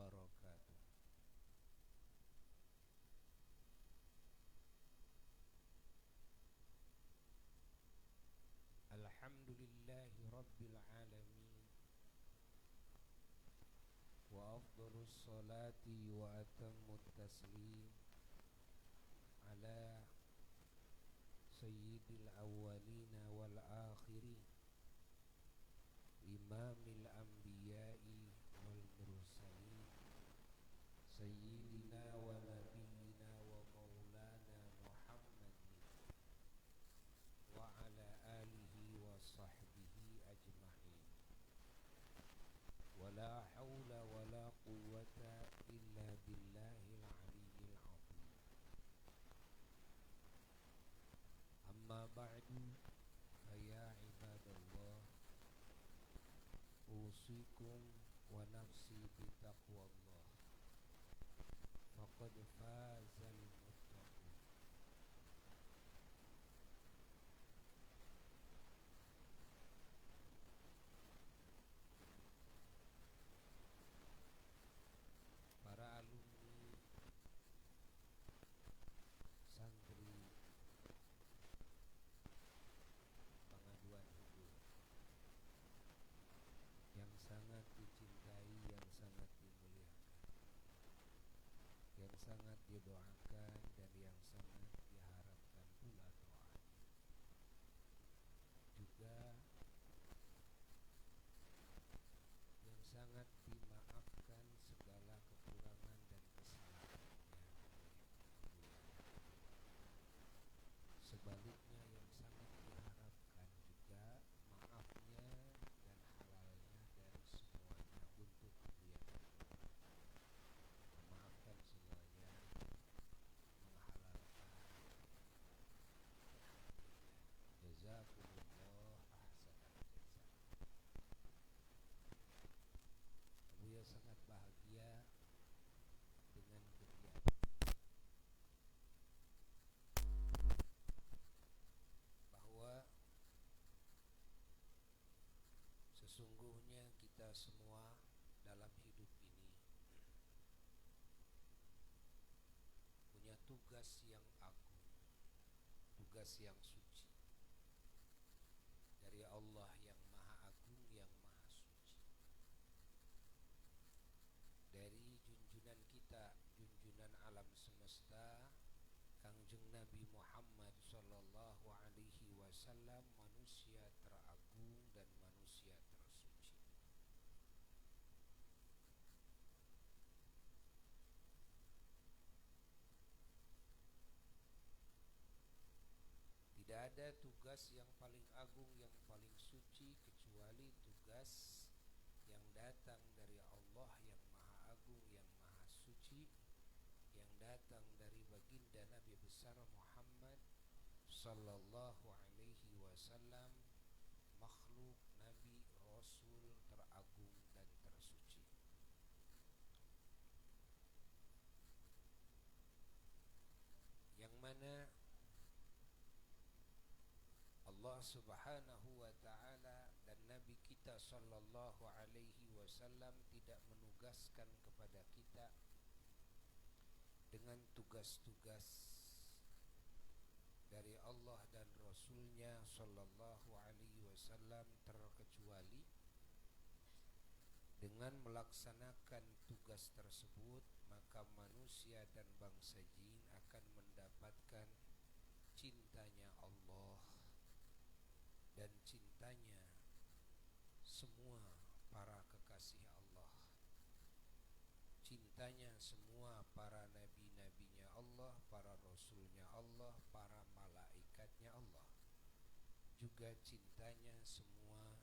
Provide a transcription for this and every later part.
wabarakatuh. Alhamdulillahi rabbil alamin, wa afdalus salati wa atammut taslim ala sayyidil awwalina wal akhirin, imamil anbiya'i wal mursalin, sayyidina wa nabiyyina wa maulana Muhammadin wa ala alihi wa sahbihi ajma'in. Wala hawla wala quwwata illa billahil aliyyil azim. Amma ba'du, faya ibadallah, usikum wa nafsi bitaqwallah, faqad fazal muttaqun. Para alumni santri pengaduan hidup yang sangat dicintai, yang sangat dimuliakan, yang sangat didoakan dan yang sangat diharapkan pula doanya, juga yang sangat dimaafkan segala kekurangan dan kesalahannya oleh Bunda. Sebaliknya yang sangat diharapkan juga maafnya dan halalnya dari semuanya untuk beliau, memaafkan semuanya, menghalalkan. Alhamdulillah, jazakumullah ahsanal jazaa. Buya sangat bahagia dengan kegiatan bahwa sesungguhnya kita semua dalam hidup ini punya tugas yang agung, tugas yang suci dari Allah yang Maha Agung, yang Maha Suci, dari junjunan kita, junjunan alam semesta, Kangjeng Nabi Muhammad sallallahu alaihi wasallam, manusia teragung dan manusia tersuci. Tidak ada tugas yang paling agung, yang paling suci kecuali tugas yang datang dari Allah yang Maha Agung, yang Maha Suci, yang datang dari baginda Nabi besar Muhammad sallallahu alaihi wasallam, makhluk Nabi Rasul teragung dan tersuci. Yang mana Allah subhanahu wa ta'ala dan Nabi kita sallallahu alaihi wasallam tidak menugaskan kepada kita dengan tugas-tugas dari Allah dan Rasulnya sallallahu alaihi wasallam terkecuali dengan melaksanakan tugas tersebut, maka manusia dan bangsa jin akan mendapatkan cintanya Allah dan cintanya semua para kekasih Allah, cintanya semua para nabi-nabinya Allah, para rasulnya Allah, para malaikatnya Allah, juga cintanya semua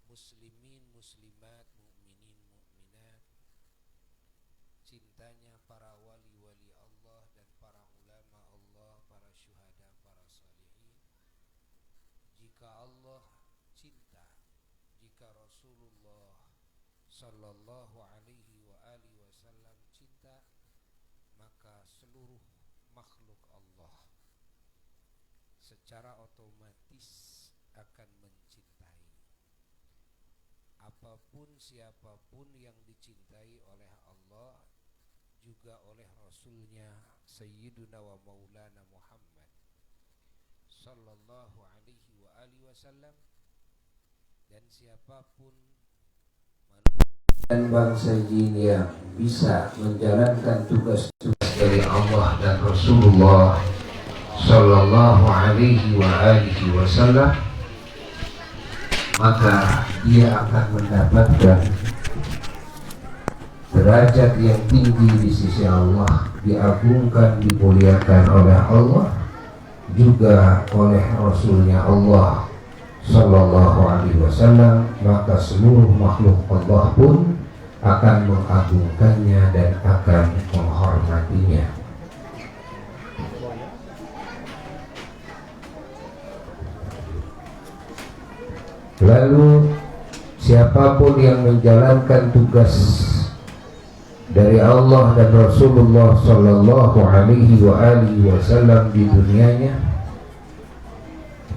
muslimin, muslimat, mukminin, mukminat, cintanya para wali-wali Allah dan para ulama Allah, para syuhada, para salihin. Jika Allah cinta, jika Rasulullah sallallahu alaihi wa alihi wasallam cinta, maka seluruh makhluk Allah secara otomatis akan mencintai. apapun siapapun yang dicintai oleh Allah juga oleh Rasulnya Sayyiduna wa Maulana Muhammad Sallallahu alaihi wa alihi wasallam, dan siapapun dan bangsa jin yang bisa menjalankan tugas-tugas dari Allah dan Rasulullah Sallallahu alaihi wa alihi wasallam, maka dia akan mendapatkan derajat yang tinggi di sisi Allah, diagungkan, dimuliakan oleh Allah, juga oleh Rasulnya Allah Sallallahu alaihi wasallam. Maka seluruh makhluk Allah pun akan mengagungkannya dan akan menghormatinya. Lalu siapapun yang menjalankan tugas dari Allah dan Rasulullah Sallallahu alaihi wasallam di dunianya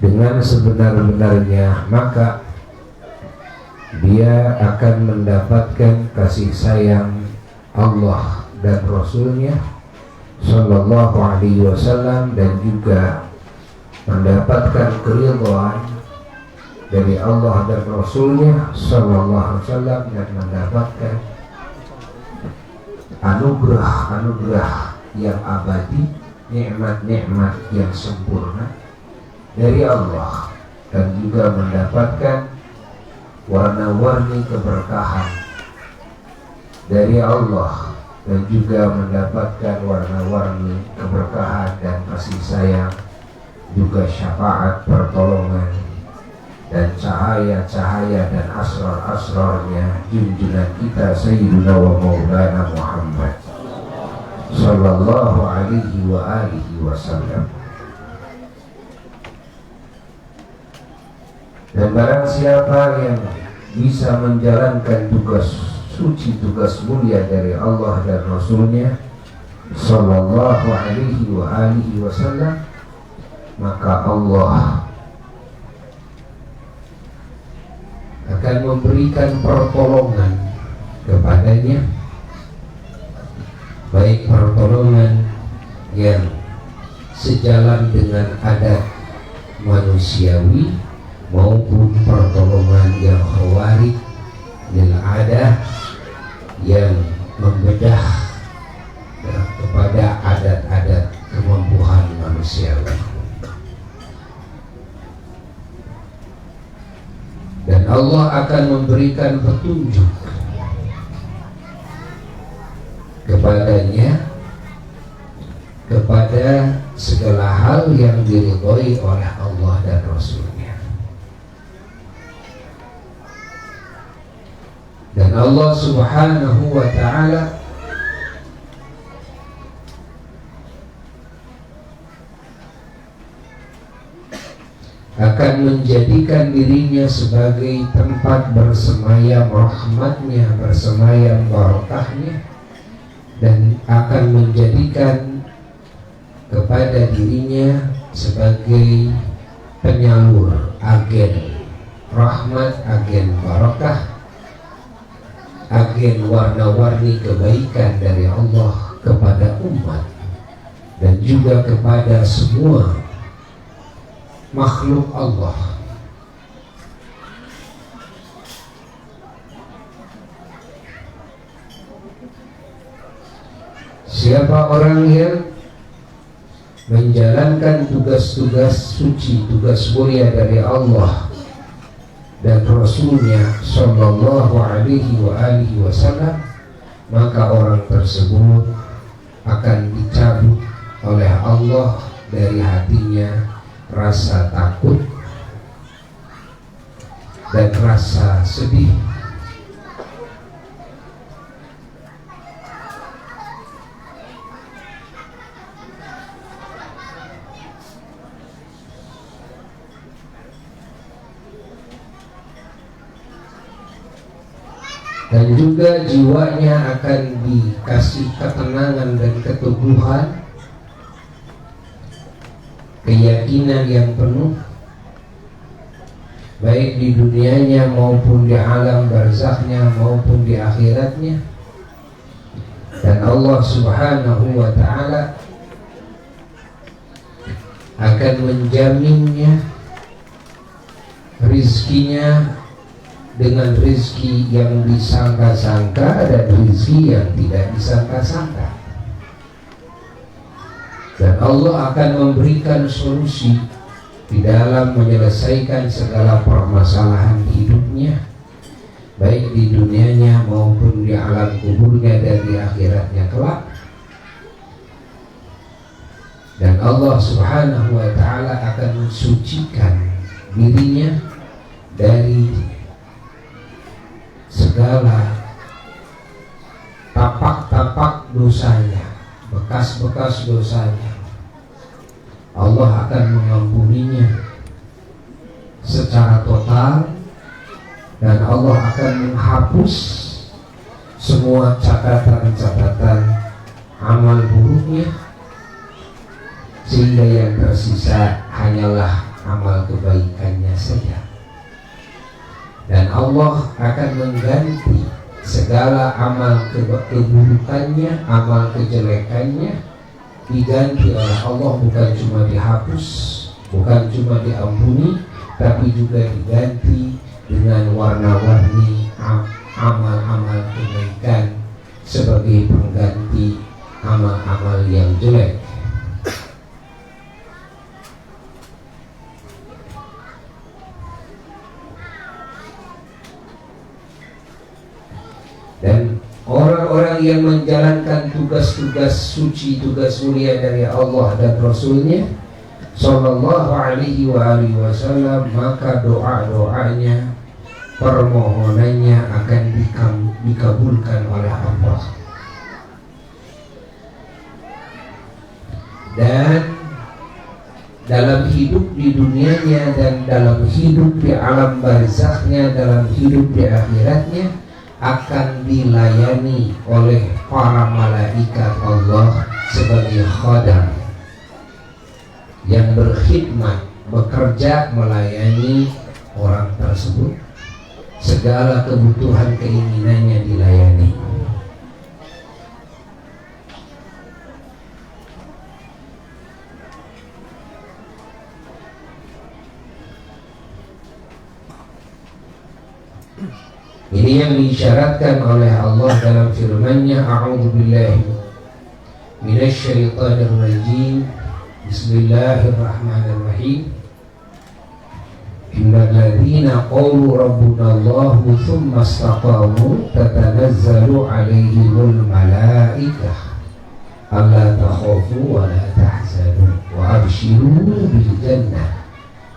dengan sebenar-benarnya, maka dia akan mendapatkan kasih sayang Allah dan Rasulnya Sallallahu alaihi wasallam, dan juga mendapatkan keridhaan dari Allah dan Rasulnya Sallallahu alaihi wasallam, dan mendapatkan anugerah-anugerah yang abadi, nikmat-nikmat yang sempurna dari Allah, dan juga mendapatkan warna-warni keberkahan dari Allah, dan juga mendapatkan warna-warni keberkahan dan kasih sayang, juga syafaat, pertolongan, dan cahaya-cahaya dan asrar-asrarnya junjungan kita Sayyiduna wa Maulana Muhammad Sallallahu alaihi wa alihi wasallam. Dan barang siapa yang bisa menjalankan tugas suci, tugas mulia dari Allah dan Rasulnya Sallallahu alaihi wa alihi wasallam, maka Allah akan memberikan pertolongan kepadanya, baik pertolongan yang sejalan dengan adat manusiawi maupun pertolongan yang khawarij lil adah, yang membedah kepada adat-adat kemampuan manusiawi. Dan Allah akan memberikan petunjuk kepadanya kepada segala hal yang diridhoi oleh Allah dan Rasulnya. Dan Allah Subhanahu wa ta'ala akan menjadikan dirinya sebagai tempat bersemayam rahmatnya, bersemayam barakahnya, dan akan menjadikan kepada dirinya sebagai penyalur agen rahmat, agen barakah, agen warna-warni kebaikan dari Allah kepada umat dan juga kepada semua makhluk Allah. Siapa orang yang menjalankan tugas-tugas suci, tugas mulia dari Allah dan Rasulnya Sallallahu alaihi wa alihi wasallam, maka orang tersebut akan dicabut oleh Allah dari hatinya rasa takut dan rasa sedih, dan juga jiwanya akan dikasih ketenangan dan keteguhan, keyakinan yang penuh baik di dunianya maupun di alam barzakhnya maupun di akhiratnya. Dan Allah Subhanahu wa ta'ala akan menjaminnya rizkinya dengan rizki yang disangka-sangka dan rizki yang tidak disangka-sangka. Dan Allah akan memberikan solusi di dalam menyelesaikan segala permasalahan hidupnya, baik di dunianya maupun di alam kuburnya dan di akhiratnya kelak. Dan Allah Subhanahu wa ta'ala akan mensucikan dirinya dari segala tapak-tapak dosanya, bekas-bekas dosanya. Allah akan mengampuninya secara total, dan Allah akan menghapus semua catatan-catatan amal buruknya, sehingga yang tersisa hanyalah amal kebaikannya saja. Dan Allah akan mengganti segala amal keburukannya, amal kejelekannya, diganti oleh Allah, bukan cuma dihapus, bukan cuma diampuni, tapi juga diganti dengan warna-warni amal-amal kebaikan sebagai pengganti amal-amal yang jelek. Dan orang-orang yang menjalankan tugas-tugas suci, tugas mulia dari Allah dan Rasulnya Sallallahu alaihi wasallam, maka doa-doanya, permohonannya akan dikabulkan oleh Allah. Dan dalam hidup di dunianya dan dalam hidup di alam barzakhnya, dalam hidup di akhiratnya, akan dilayani oleh para malaikat Allah sebagai khadam yang berkhidmat, bekerja melayani orang tersebut. Segala kebutuhan keinginannya dilayani. Ini yang diisyaratkan oleh Allah dalam firman-Nya, A'udzubillahi minasyaitonir rajim. Bismillahirrahmanirrahim. Innal ladzina qalu rabbuna Allahu tsumma istaqamu tatanazzalu 'alaihimul malaikah alla takhafu wa la tahzanu wa abshiru bil jannah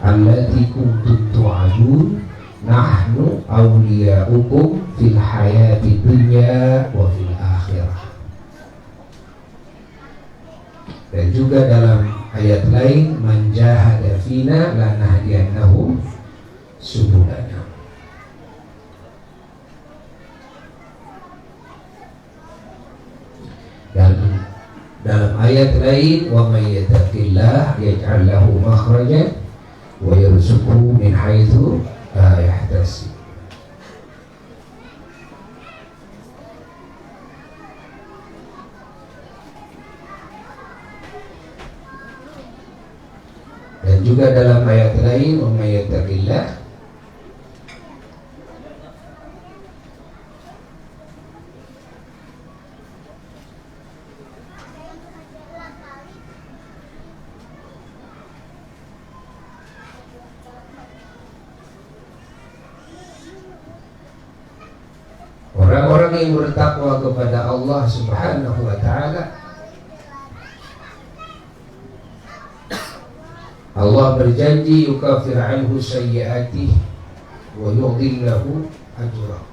allati kuntum tu'adun nahnu awliya'ukum fil hayati dunya wa fil akhirah. Dan juga dalam ayat lain, man jahada fina lanahdiyannahum subulana. Dalam ayat lain, wa may yattaqillah yaj'al lahu makhrajan wa yarzuqhu min haitsu la yahtasib. Dan juga dalam ayat lain, wa may yattaqillah orang-orang yang bertakwa kepada Allah Subhanahu wa ta'ala, Allah berjanji yukafir anhu sayyi'atih wa yu'dillahu ajrah.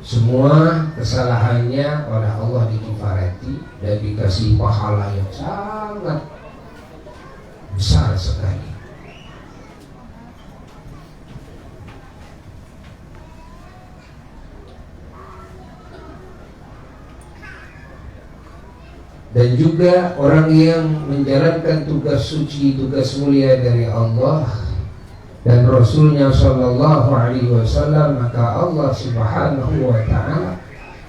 Semua kesalahannya oleh Allah dikifarati dan dikasih pahala yang sangat besar sekali. Dan juga orang yang menjalankan tugas suci, tugas mulia dari Allah, dan Rasulnya Shallallahu Alaihi Wasallam, maka Allah Subhanahu Wa Taala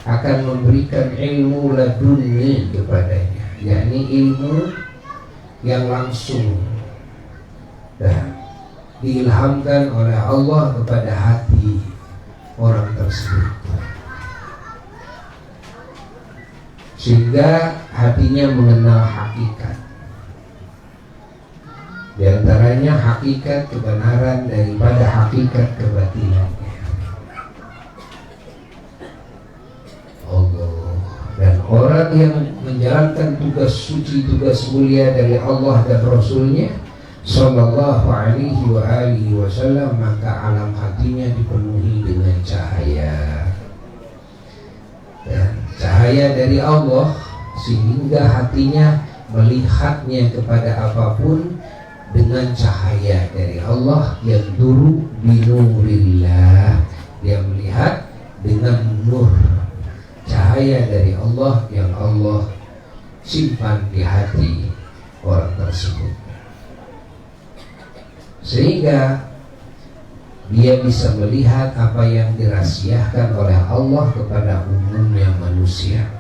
akan memberikan ilmu laduni kepadanya, yakni ilmu yang langsung dan diilhamkan oleh Allah kepada hati orang tersebut, sehingga hatinya mengenal hakikat. Di antaranya hakikat kebenaran daripada hakikat kebatinannya. Allah. Dan orang yang menjalankan tugas suci, tugas mulia dari Allah dan Rasulnya Sallallahu Alaihi Wasallam, maka alam hatinya dipenuhi dengan cahaya. Dan cahaya dari Allah, sehingga hatinya melihatnya kepada apapun dengan cahaya dari Allah yang duru binurillah. Dia melihat dengan nur, cahaya dari Allah yang Allah simpan di hati orang tersebut, sehingga dia bisa melihat apa yang dirahasiakan oleh Allah kepada umumnya manusia.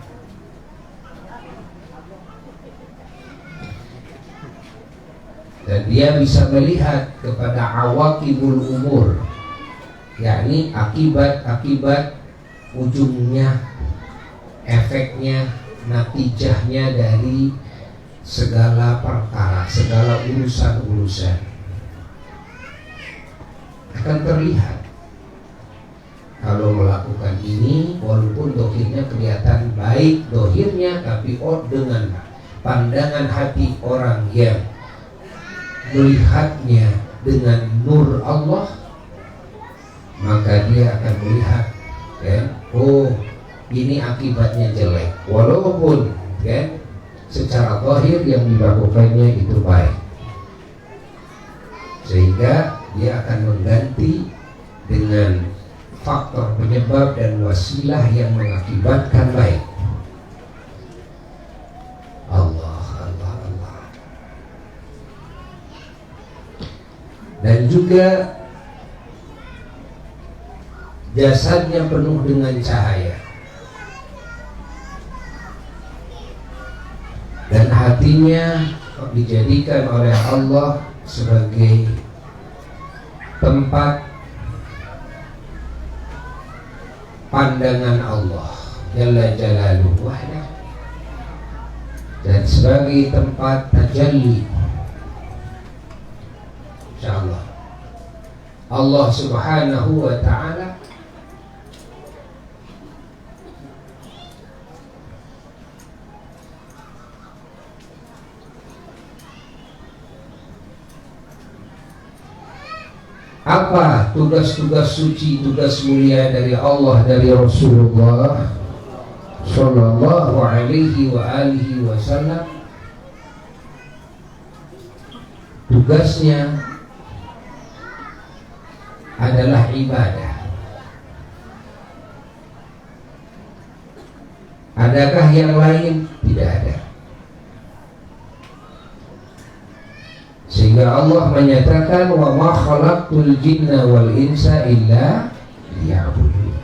Dan dia bisa melihat kepada awakibul umur, yakni akibat-akibat ujungnya, efeknya, natijahnya dari segala perkara, segala urusan-urusan akan terlihat. Kalau melakukan ini, walaupun dohirnya kelihatan baik dohirnya, tapi dengan pandangan hati orang yang melihatnya dengan nur Allah, maka dia akan melihat, kan, oh ini akibatnya jelek, walaupun kan secara zahir yang dilakukannya itu baik, sehingga dia akan mengganti dengan faktor penyebab dan wasilah yang mengakibatkan baik. Allah. Dan juga jasadnya penuh dengan cahaya, dan hatinya dijadikan oleh Allah sebagai tempat pandangan Allah Jalla Jalaluhu wahdah, dan sebagai tempat tajalli insyaallah Allah Subhanahu wa Ta'ala apa tugas-tugas suci, tugas mulia dari Allah, dari Rasulullah Sallallahu Alaihi Wasallam. Tugasnya adalah ibadah. Adakah yang lain? Tidak ada. Sehingga Allah menyatakan, wa ma khalaqtul jinna wal insa illa liya'budun.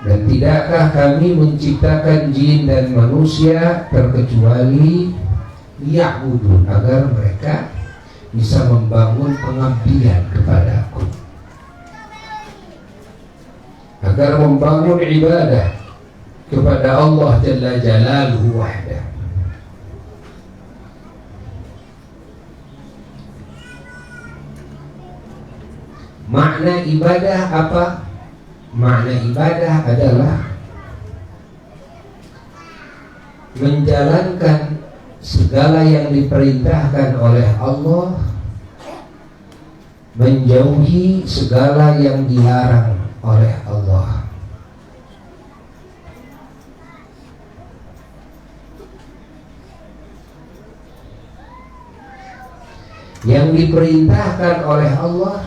Dan tidakkah kami menciptakan jin dan manusia terkecuali liya'budun, agar mereka bisa membangun pengabdian kepadaku, agar membangun ibadah kepada Allah Jalla Jalaluhu wahdah. Makna ibadah apa? Makna ibadah adalah menjalankan segala yang diperintahkan oleh Allah, menjauhi segala yang dilarang oleh Allah. Yang diperintahkan oleh Allah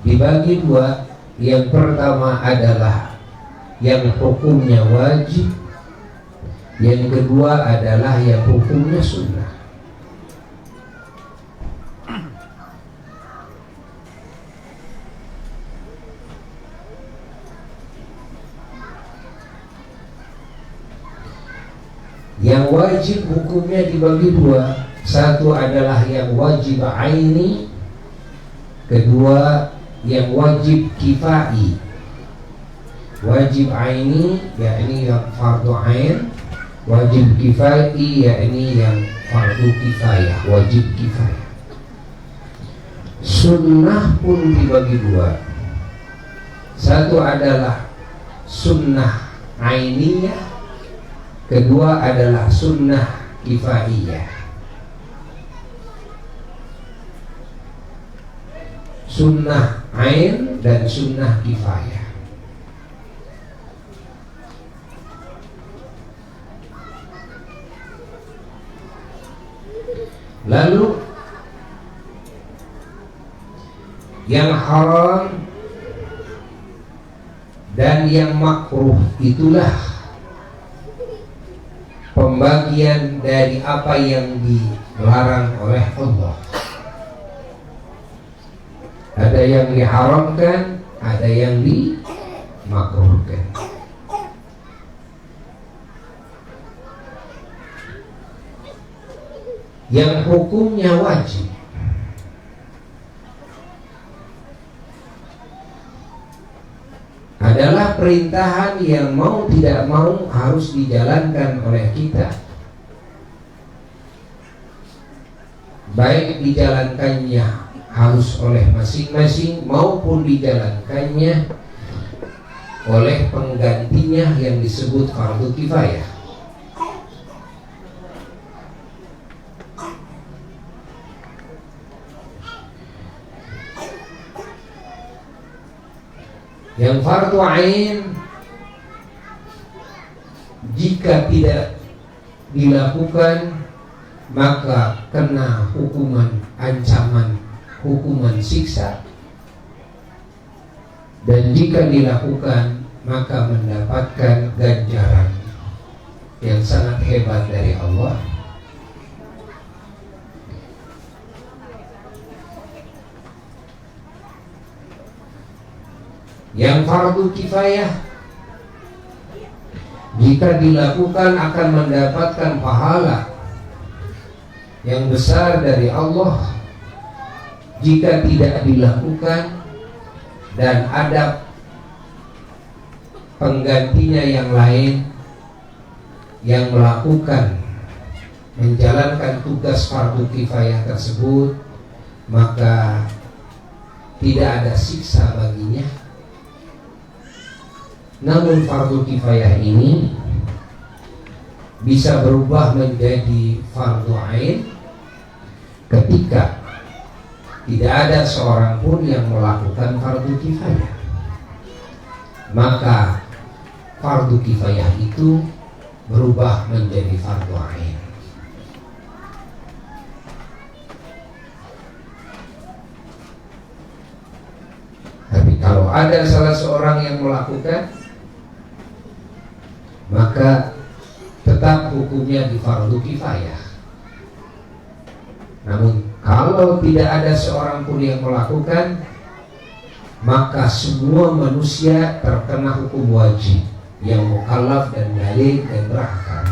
dibagi dua. Yang pertama adalah yang hukumnya wajib, Yang kedua adalah yang hukumnya sunnah. Yang wajib hukumnya dibagi dua. Satu adalah yang wajib aini, kedua yang wajib kifai. Wajib aini yakni yang fardu ain, wajib kifai yakni yang fardu kifayah, wajib kifayah. Sunnah pun dibagi dua. Satu adalah sunnah ainiyah, kedua adalah sunnah kifaiyah. Sunnah ain dan sunnah kifayah. Lalu yang haram dan yang makruh itulah pembagian dari apa yang dilarang oleh Allah. Ada yang diharamkan, ada yang dimakruhkan. Yang hukumnya wajib adalah perintahan yang mau tidak mau harus dijalankan oleh kita, baik dijalankannya harus oleh masing-masing maupun dijalankannya oleh penggantinya yang disebut fardu kifayah. Yang fardu ain jika tidak dilakukan maka kena hukuman ancaman, hukuman siksa, dan jika dilakukan maka mendapatkan ganjaran yang sangat hebat dari Allah. Yang fardu kifayah jika dilakukan akan mendapatkan pahala yang besar dari Allah. Jika tidak dilakukan dan ada penggantinya yang lain yang melakukan menjalankan tugas fardu kifayah tersebut, maka tidak ada siksa baginya. Namun fardu kifayah ini bisa berubah menjadi fardu ain ketika tidak ada seorang pun yang melakukan fardu kifayah. Maka fardu kifayah itu berubah menjadi fardu ain. Tapi kalau ada salah seorang yang melakukan, maka tetap hukumnya di fardu kifayah. Namun kalau tidak ada seorang pun yang melakukan, maka semua manusia terkena hukum wajib yang mukallaf dan baligh dan berakal.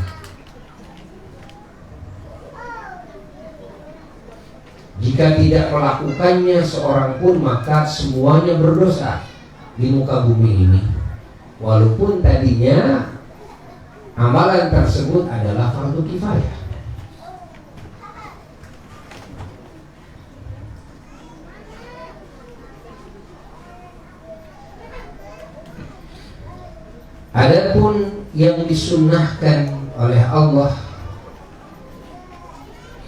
Jika tidak melakukannya seorang pun, maka semuanya berdosa di muka bumi ini, walaupun tadinya amalan tersebut adalah fardu kifayah. Adapun yang disunnahkan oleh Allah,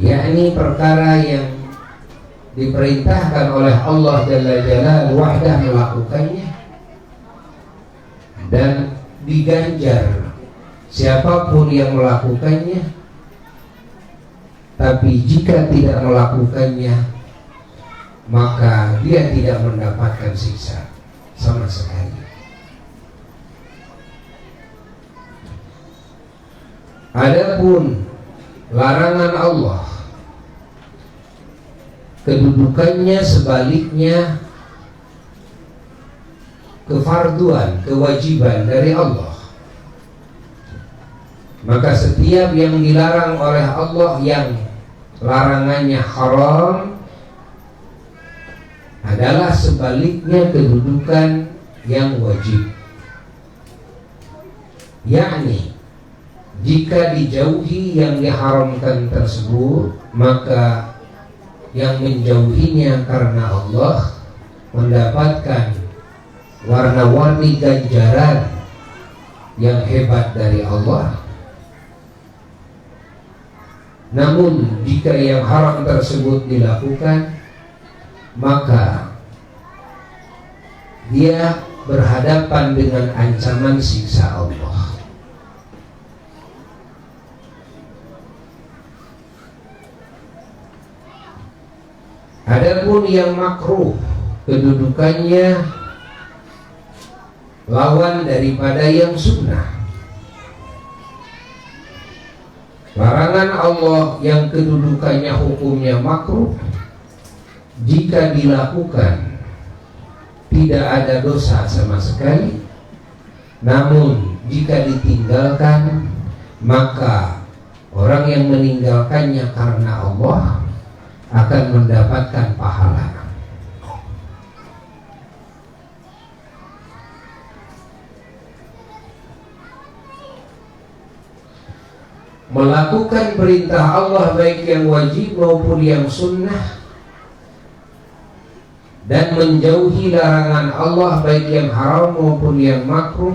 yakni perkara yang diperintahkan oleh Allah Jalla Jalaluhu wahdah melakukannya dan diganjar siapapun yang melakukannya. Tapi jika tidak melakukannya, maka dia tidak mendapatkan siksa sama sekali. Adapun larangan Allah, kedudukannya sebaliknya kefarduan, kewajiban dari Allah. Maka setiap yang dilarang oleh Allah, yang larangannya haram, adalah sebaliknya kedudukan yang wajib. Yakni jika dijauhi yang diharamkan tersebut, maka yang menjauhinya karena Allah mendapatkan warna-warni ganjaran yang hebat dari Allah. Namun jika yang haram tersebut dilakukan, maka dia berhadapan dengan ancaman siksa Allah. Adapun yang makruh, kedudukannya lawan daripada yang sunnah. Larangan Allah yang kedudukannya hukumnya makruh, jika dilakukan tidak ada dosa sama sekali. Namun jika ditinggalkan, maka orang yang meninggalkannya karena Allah akan mendapatkan pahala. Melakukan perintah Allah baik yang wajib maupun yang sunnah, dan menjauhi larangan Allah baik yang haram maupun yang makruh,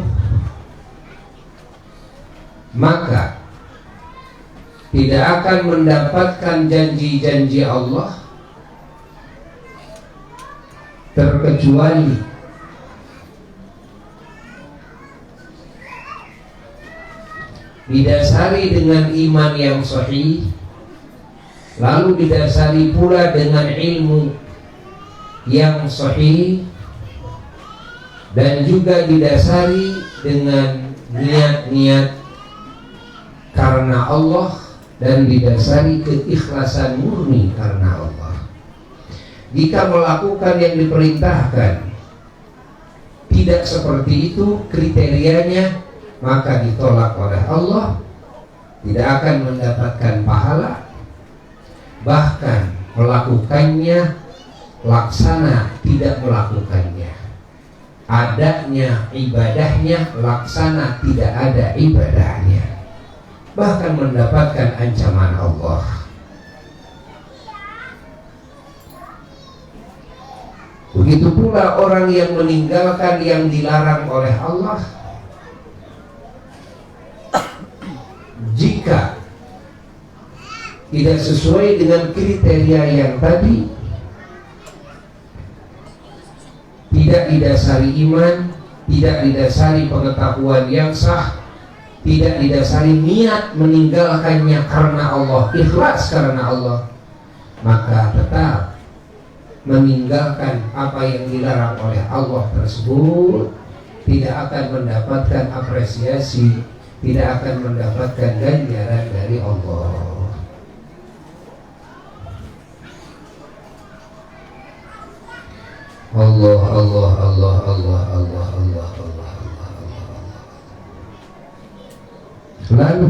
maka tidak akan mendapatkan janji-janji Allah terkecuali didasari dengan iman yang sahih, lalu didasari pula dengan ilmu yang sahih, dan juga didasari dengan niat-niat karena Allah, dan didasari keikhlasan murni karena Allah. Jika melakukan yang diperintahkan tidak seperti itu kriterianya, maka ditolak oleh Allah, tidak akan mendapatkan pahala, bahkan melakukannya laksana tidak melakukannya, adanya ibadahnya laksana tidak ada ibadahnya, bahkan mendapatkan ancaman Allah. Begitu pula orang yang meninggalkan yang dilarang oleh Allah, jika tidak sesuai dengan kriteria yang tadi, tidak didasari iman, tidak didasari pengetahuan yang sah, tidak didasari niat meninggalkannya karena Allah, ikhlas karena Allah, maka tetap meninggalkan apa yang dilarang oleh Allah tersebut tidak akan mendapatkan apresiasi, tidak akan mendapatkan ganjaran dari Allah. Allah Allah Allah Allah Allah Allah Allah Allah. Lalu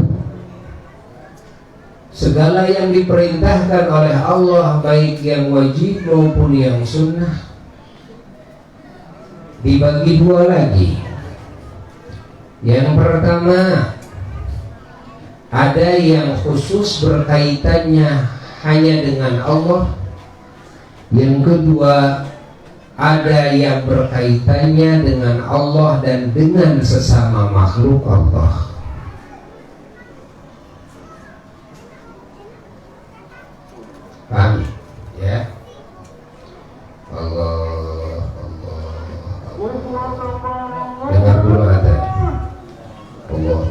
segala yang diperintahkan oleh Allah baik yang wajib maupun yang sunnah dibagi dua lagi. Yang pertama, ada yang khusus berkaitannya hanya dengan Allah. Yang kedua, ada yang berkaitannya dengan Allah dan dengan sesama makhluk Allah. Paham ya? Allah Allah Allah. Dengar dulu ada Allah.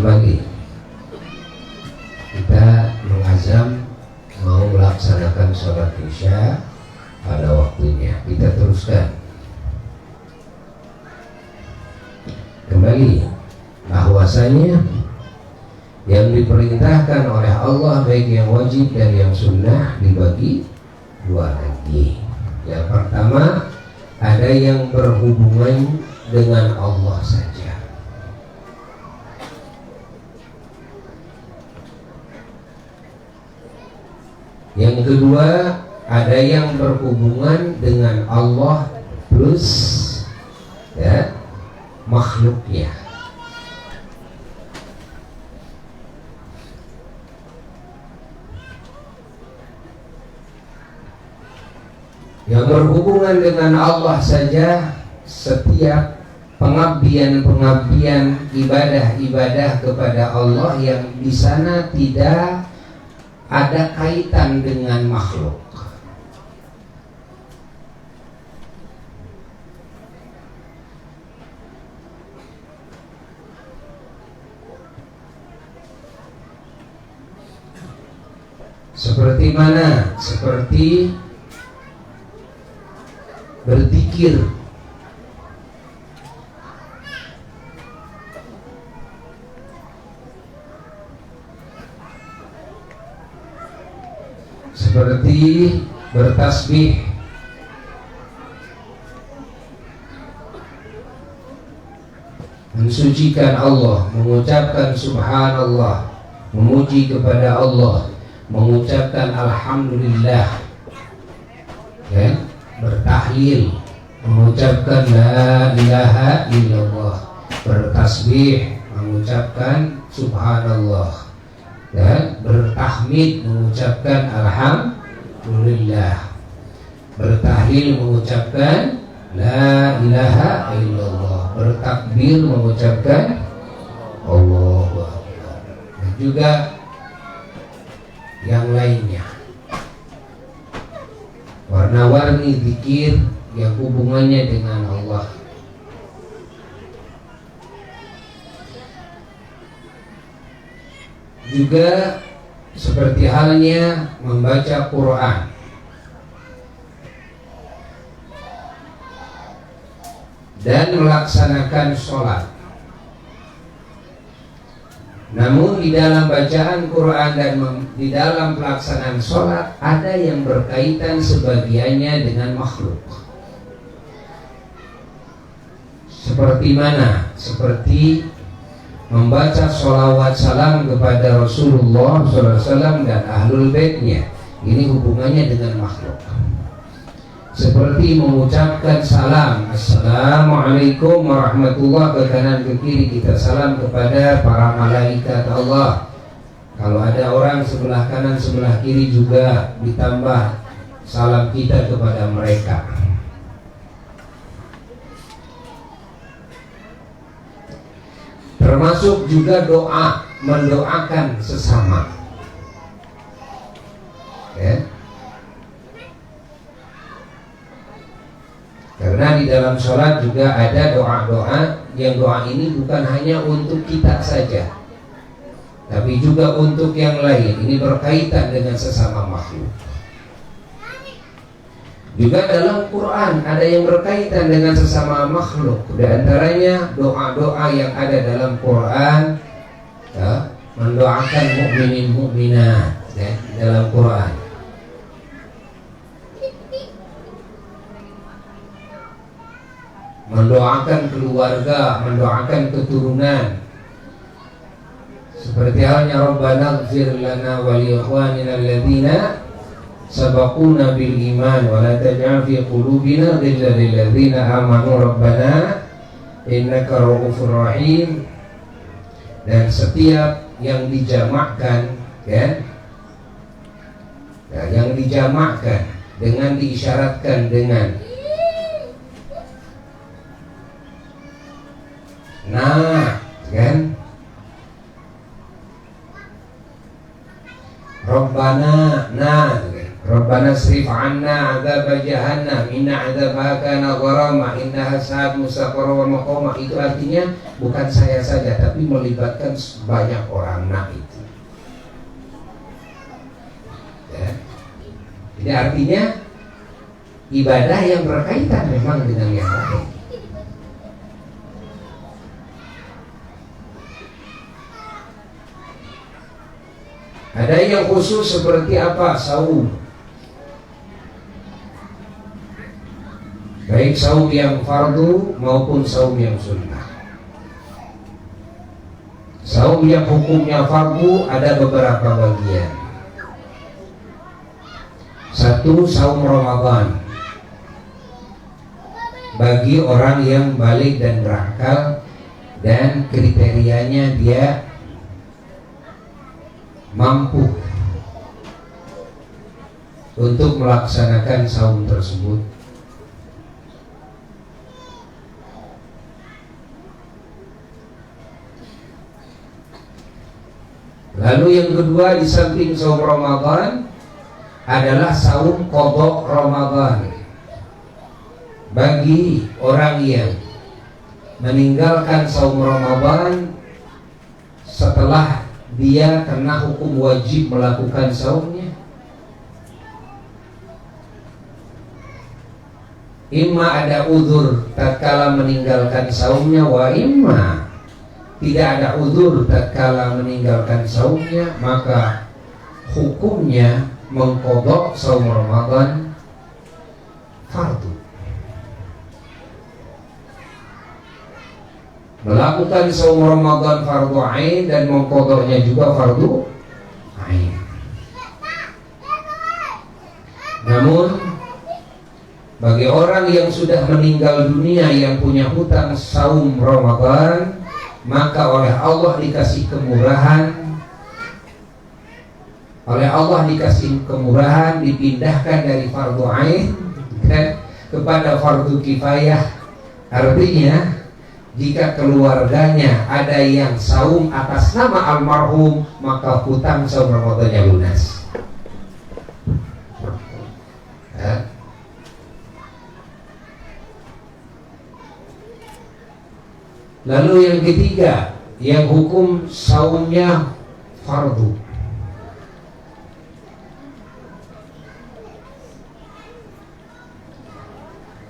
Lagi kita mengazam mau melaksanakan sholat isya pada waktunya. Kita teruskan kembali bahwasanya yang diperintahkan oleh Allah baik yang wajib dan yang sunnah dibagi dua lagi. Yang pertama, ada yang berhubungan dengan Allah saja. Yang kedua, ada yang berhubungan dengan Allah plus ya makhluknya. Yang berhubungan dengan Allah saja, setiap pengabdian-pengabdian, ibadah-ibadah kepada Allah yang di sana tidak ada kaitan dengan makhluk. Seperti mana? Seperti berzikir, seperti bertasbih, mensucikan Allah, mengucapkan subhanallah, memuji kepada Allah, mengucapkan alhamdulillah, ya, bertahlil, mengucapkan la ilaha illallah, bertasbih, mengucapkan subhanallah, dan bertahmid, mengucapkan alhamdulillah, bertahlil, mengucapkan la ilaha illallah, bertakbir, mengucapkan Allahu Akbar, dan juga yang lainnya. Warna-warni zikir yang hubungannya dengan Allah. Juga seperti halnya membaca Quran, dan melaksanakan sholat. Namun di dalam bacaan Quran dan di dalam pelaksanaan sholat ada yang berkaitan sebagiannya dengan makhluk. Seperti mana? Seperti membaca sholawat salam kepada Rasulullah SAW dan ahlul baitnya. Ini hubungannya dengan makhluk. Seperti mengucapkan salam, Assalamualaikum warahmatullahi, ke kanan ke kiri kita salam kepada para malaikat Allah. Kalau ada orang sebelah kanan sebelah kiri juga ditambah salam kita kepada mereka. Termasuk juga doa, mendoakan sesama, ya. Karena di dalam sholat juga ada doa-doa, yang doa ini bukan hanya untuk kita saja, tapi juga untuk yang lain. Ini berkaitan dengan sesama makhluk. Juga dalam Quran ada yang berkaitan dengan sesama makhluk. Di antaranya doa-doa yang ada dalam Quran, ya, mendoakan mukminin mukminat, ya, dalam Quran. Mendoakan keluarga, mendoakan keturunan. Seperti halnya Rabbana ighfir lana wa li ikhwanina alladziina sabaquna bil iman wa la taj'al fi qulubina ghillan lil ladzina amanu rabbana innaka ra'ufur rahim. Dan setiap yang dijamakkan, ya, yang dijamakkan dengan diisyaratkan dengan kan, Rabbana srif anna adzab jahannam inna adzabaha kana gharama innaha sa'at mustaqarra wa maqama. Itu artinya bukan saya saja, tapi melibatkan banyak orang. Itu, ya. Jadi artinya ibadah yang berkaitan memang dengan yang lain. Ada yang khusus seperti apa? Saum. Baik saum yang fardu maupun saum yang sunnah. Saum yang hukumnya fardu ada beberapa bagian. Satu, saum Ramadan bagi orang yang balik dan berakal, dan kriterianya dia mampu untuk melaksanakan saum tersebut. Lalu yang kedua, di samping saum Ramadan adalah saum qadha Ramadan bagi orang yang meninggalkan saum Ramadan setelah dia kena hukum wajib melakukan saumnya. Imma ada uzur tatkala meninggalkan saumnya, wa imma tidak ada uzur tatkala meninggalkan saumnya, maka hukumnya mengqadha saum Ramadan fardu. Melakukan saum Ramadan fardu ain dan mengqadhanya juga fardu ain. Namun bagi orang yang sudah meninggal dunia yang punya hutang saum Ramadan, maka oleh Allah dikasih kemurahan, dipindahkan dari fardu ain kepada fardu kifayah. Artinya jika keluarganya ada yang saum atas nama almarhum, maka hutang saum Ramadannya lunas. Lalu yang ketiga, yang hukum saumnya fardu,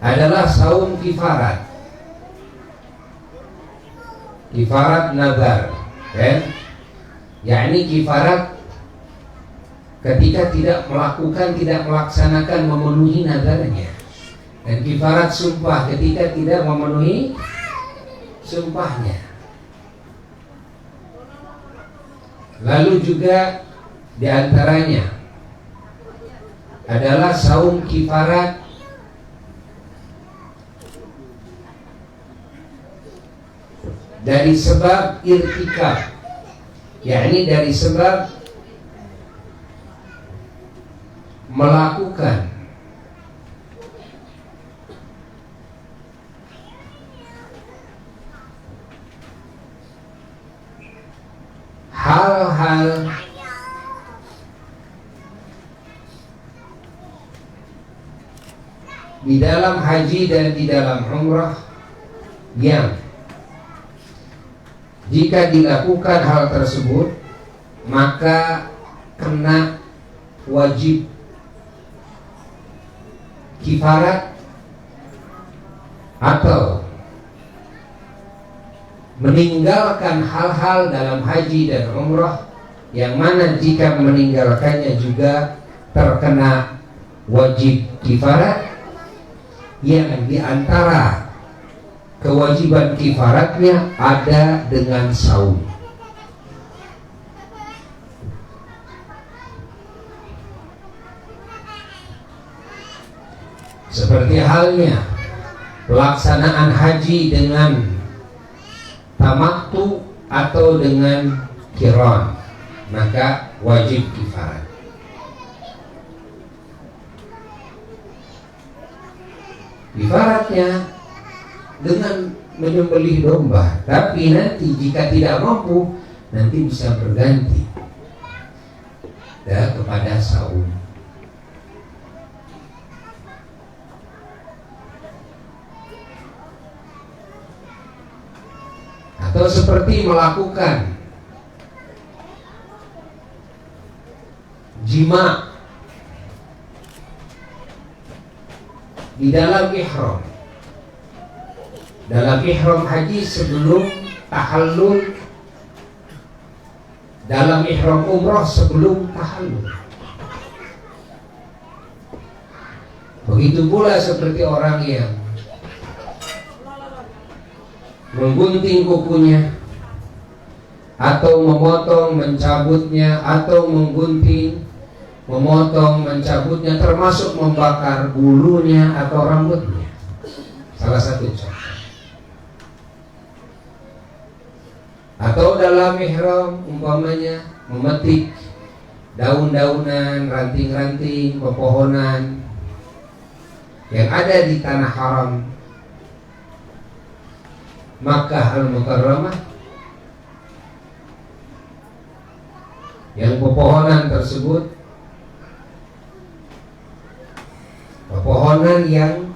adalah saum kifarat. Kifarat nazar, kan? Yakni kifarat ketika tidak melakukan, tidak melaksanakan, memenuhi nazarnya. Dan kifarat sumpah ketika tidak memenuhi sumpahnya. Lalu juga diantaranya adalah saum kifarat dari sebab irtikab, yakni dari sebab melakukan hal-hal di dalam haji dan di dalam umrah yang jika dilakukan hal tersebut maka kena wajib kifarat atau meninggalkan hal-hal dalam haji dan umrah yang mana jika meninggalkannya juga terkena wajib kifarat, yang diantara kewajiban kifaratnya ada dengan saum. Seperti halnya pelaksanaan haji dengan tamattu atau dengan qiran, maka wajib kifarat. Kifaratnya dengan menyembelih domba, tapi nanti jika tidak mampu nanti bisa berganti kepada saum. Atau seperti melakukan jima di dalam ihram. Dalam ihram haji sebelum tahallul, dalam ihram umrah sebelum tahallul. Begitu pula seperti orang yang menggunting kukunya atau memotong, mencabutnya, atau menggunting, memotong, mencabutnya, termasuk membakar bulunya atau rambutnya. Salah satu contoh. Atau dalam ihram umpamanya memetik daun-daunan, ranting-ranting, pepohonan yang ada di tanah haram Makkah Al-Mukarramah, yang pepohonan tersebut pepohonan yang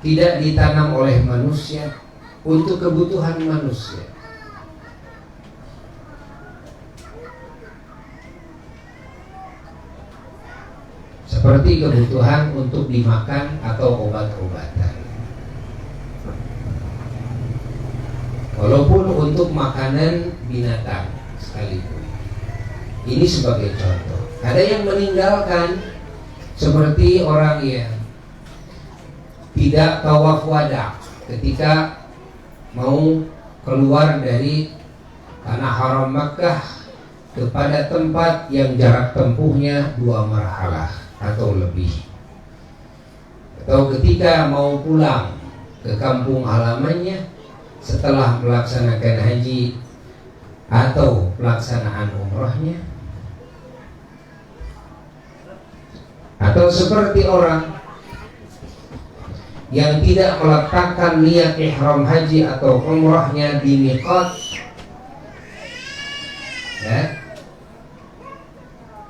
tidak ditanam oleh manusia untuk kebutuhan manusia, seperti kebutuhan untuk dimakan atau obat-obatan. Walaupun untuk makanan binatang sekalipun. Ini sebagai contoh. Ada yang meninggalkan, seperti orang yang tidak tawaf wada ketika mau keluar dari tanah haram Makkah kepada tempat yang jarak tempuhnya 2 marhalah atau lebih. Atau ketika mau pulang ke kampung halamannya setelah melaksanakan haji atau pelaksanaan umrahnya. Atau seperti orang yang tidak meletakkan niat ihram haji atau umrahnya di miqat, ya.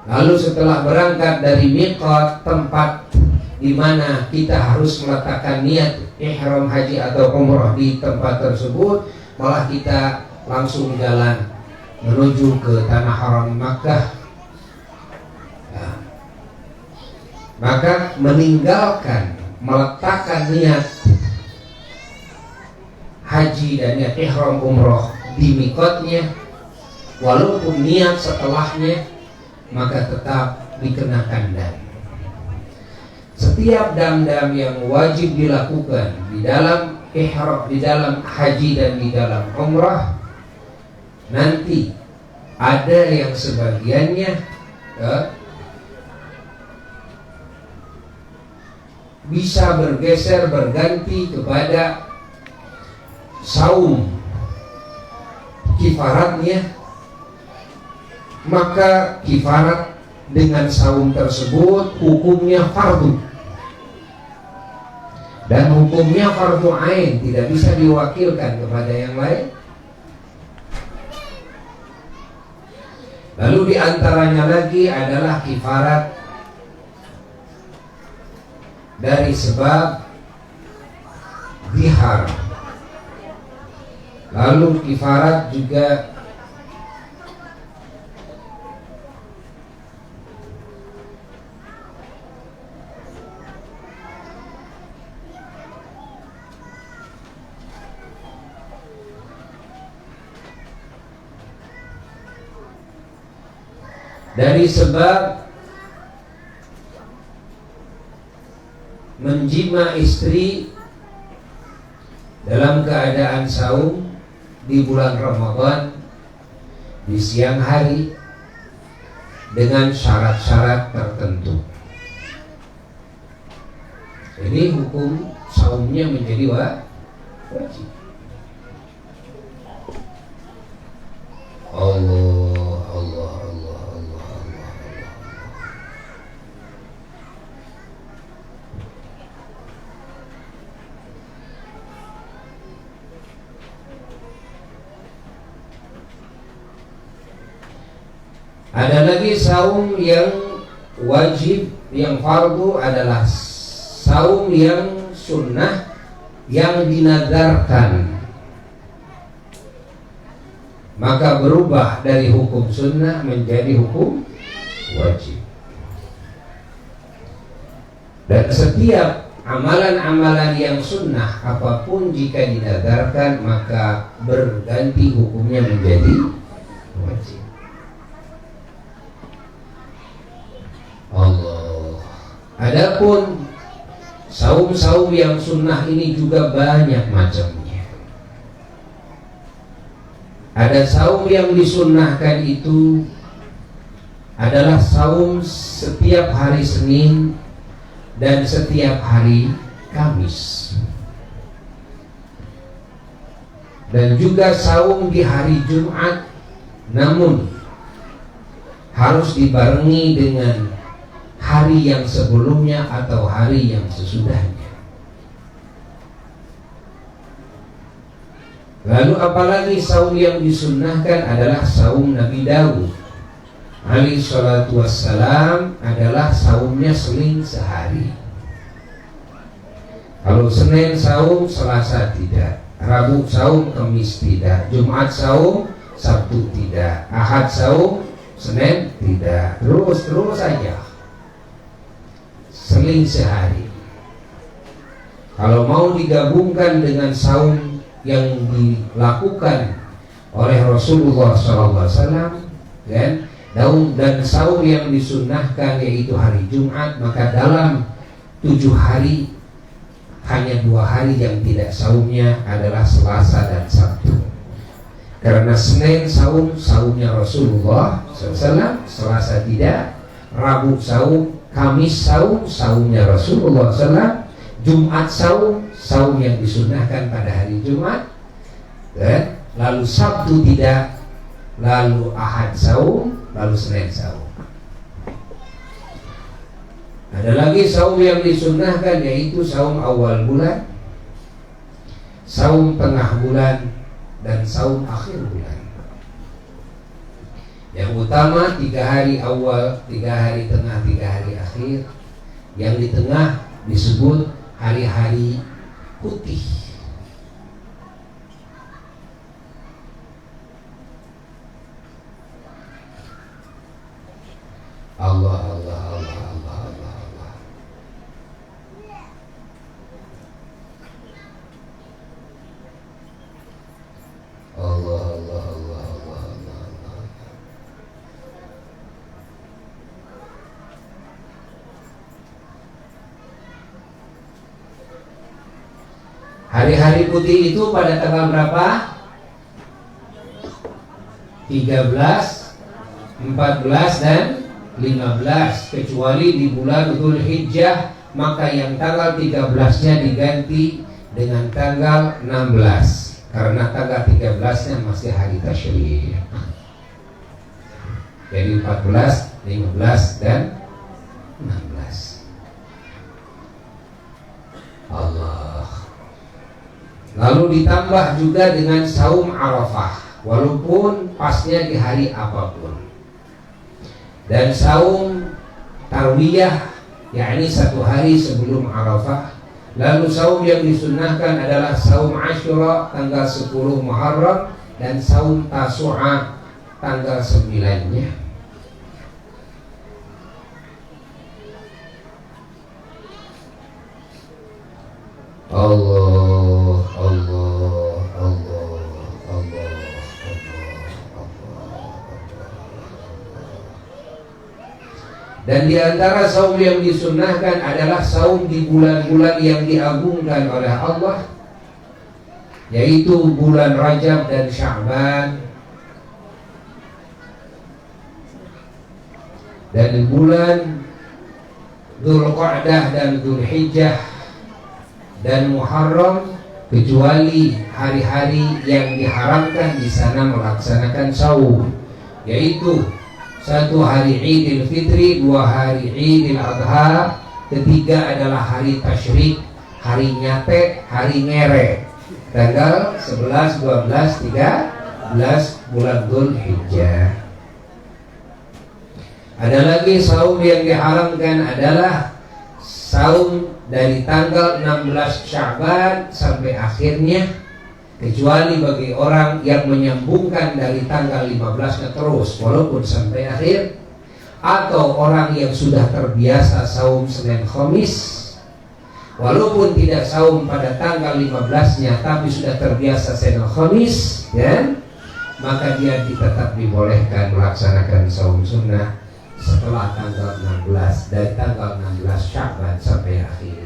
Lalu setelah berangkat dari miqat, tempat di mana kita harus meletakkan niat ihram haji atau umrah di tempat tersebut, malah kita langsung jalan menuju ke tanah haram Makkah, maka meninggalkan meletakkan niat haji dan niat ihram umroh di mikotnya, walaupun niat setelahnya, maka tetap dikenakan dam. Setiap dam-dam yang wajib dilakukan di dalam ihram, di dalam haji dan di dalam umrah, nanti ada yang sebagiannya bisa bergeser berganti kepada saum kifaratnya, maka kifarat dengan saum tersebut hukumnya fardu dan hukumnya fardu ain, tidak bisa diwakilkan kepada yang lain. Lalu diantaranya lagi adalah kifarat dari sebab zihar. Lalu kifarat juga dari sebab menjima istri dalam keadaan saum di bulan Ramadan di siang hari dengan syarat-syarat tertentu. Jadi hukum saumnya menjadi wajib. Allah, Allah, Allah, Allah, Allah. Ada lagi saum yang wajib, yang fardu adalah saum yang sunnah yang dinadarkan, maka berubah dari hukum sunnah menjadi hukum wajib. Dan setiap amalan-amalan yang sunnah apapun jika dinadarkan maka berganti hukumnya menjadi wajib. Allah. Adapun saum-saum yang sunnah ini juga banyak macamnya. Ada saum yang disunnahkan itu adalah saum setiap hari Senin dan setiap hari Kamis, dan juga saum di hari Jumat, namun harus dibarengi dengan hari yang sebelumnya atau hari yang sesudahnya. Lalu apalagi saum yang disunnahkan adalah saum Nabi Daud alaihi salatu wassalam, adalah saumnya seling sehari. Kalau Senin saum, Selasa tidak, Rabu saum, Kamis tidak, Jumat saum, Sabtu tidak, Ahad saum, Senin tidak, terus saja seling sehari. Kalau mau digabungkan dengan saum yang dilakukan oleh Rasulullah SAW, kan, dan saum yang disunnahkan yaitu hari Jumat, maka dalam 7 hari hanya 2 hari yang tidak saumnya adalah Selasa dan Sabtu. Karena Senin saum, saumnya Rasulullah SAW, Selasa tidak, Rabu saum, Kamis saum, saumnya Rasulullah SAW, Jumat saum, saum yang disunnahkan pada hari Jumat, lalu Sabtu tidak, lalu Ahad saum, lalu Senin saum. Ada lagi saum yang disunnahkan yaitu saum awal bulan, saum tengah bulan, dan saum akhir bulan. Yang utama 3 hari awal, 3 hari tengah, 3 hari akhir. Yang di tengah disebut hari-hari putih. Allah, Allah, Allah, Allah, Allah, Allah. Hari-hari putih itu pada tanggal berapa? 13, 14 dan 15, kecuali di bulan Dzulhijjah, maka yang tanggal 13-nya diganti dengan tanggal 16 karena tanggal 13-nya masih hari tasyrik. Jadi 14, 15 dan 16. Allah. Lalu ditambah juga dengan saum Arafah, walaupun pasnya di hari apapun. Dan saum tarwiyah, yakni satu hari sebelum Arafah. Lalu saum yang disunnahkan adalah saum Asyura tanggal 10 Muharram dan saum Tasu'a tanggal 9-nya. Allah, Allah, Allah, Allah, Allah. Dan di antara saum yang disunnahkan adalah saum di bulan-bulan yang diagungkan oleh Allah, yaitu bulan Rajab dan Sya'ban, dan bulan Dzulqa'dah dan Dzulhijjah dan Muharram, kecuali hari-hari yang diharamkan di sana melaksanakan saum, yaitu satu hari Idul Fitri, dua hari Idul Adha, ketiga adalah hari tasyrik, hari nyate, hari ngere, tanggal 11, 12, 13 bulan Dzulhijjah. Ada lagi saum yang diharamkan adalah saum dari tanggal 16 Sya'ban sampai akhirnya, kecuali bagi orang yang menyambungkan dari tanggal 15-nya terus walaupun sampai akhir, atau orang yang sudah terbiasa saum Senin Khamis walaupun tidak saum pada tanggal 15-nya tapi sudah terbiasa Senin Khamis, ya, maka dia tetap dibolehkan melaksanakan saum sunnah setelah tanggal 16, dari tanggal 16 Sya'ban sampai akhir.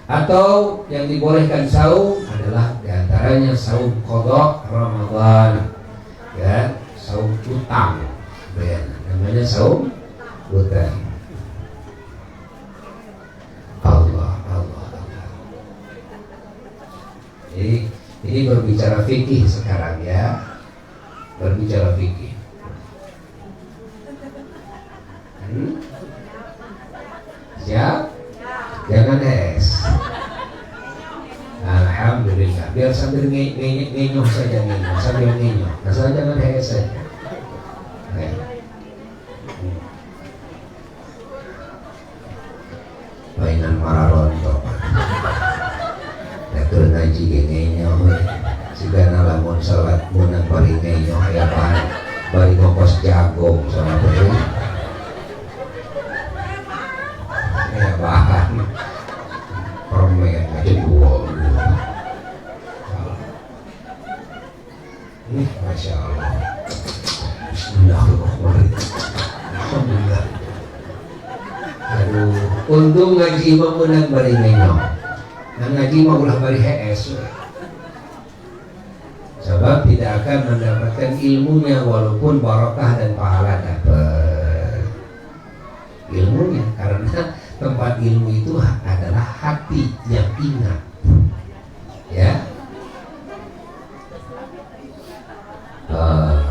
Atau yang dibolehkan saum adalah diantaranya saum qadha Ramadan, ya, saum utang, ya, namanya saum utang. Allah, Allah, Allah. Ini berbicara fikih sekarang, ya, berbicara fikih. Siap? Jangan es. Alhamdulillah. Biar sambil ngenyuh saja, ngenyuh sambil ngenyuh. Asal jangan es saja. Mainan mararontok. Datul ngaji ngenyuh. Segala lamun salat munang bari ngenyuh ya pan. Bari ngokos jagung sama betul. Ya bahan permen aja dua. Masya Allah. Bismillahirrahmanirrahim. Alhamdulillah. Aduh, untung ngaji mah menang bari ngenyong. Nah ngaji mah ulah bari HS. Sebab tidak akan mendapatkan ilmunya walaupun barokah dan pahala dapat ilmunya, karena tempat ilmu itu adalah hati yang ingat, ya. Allah.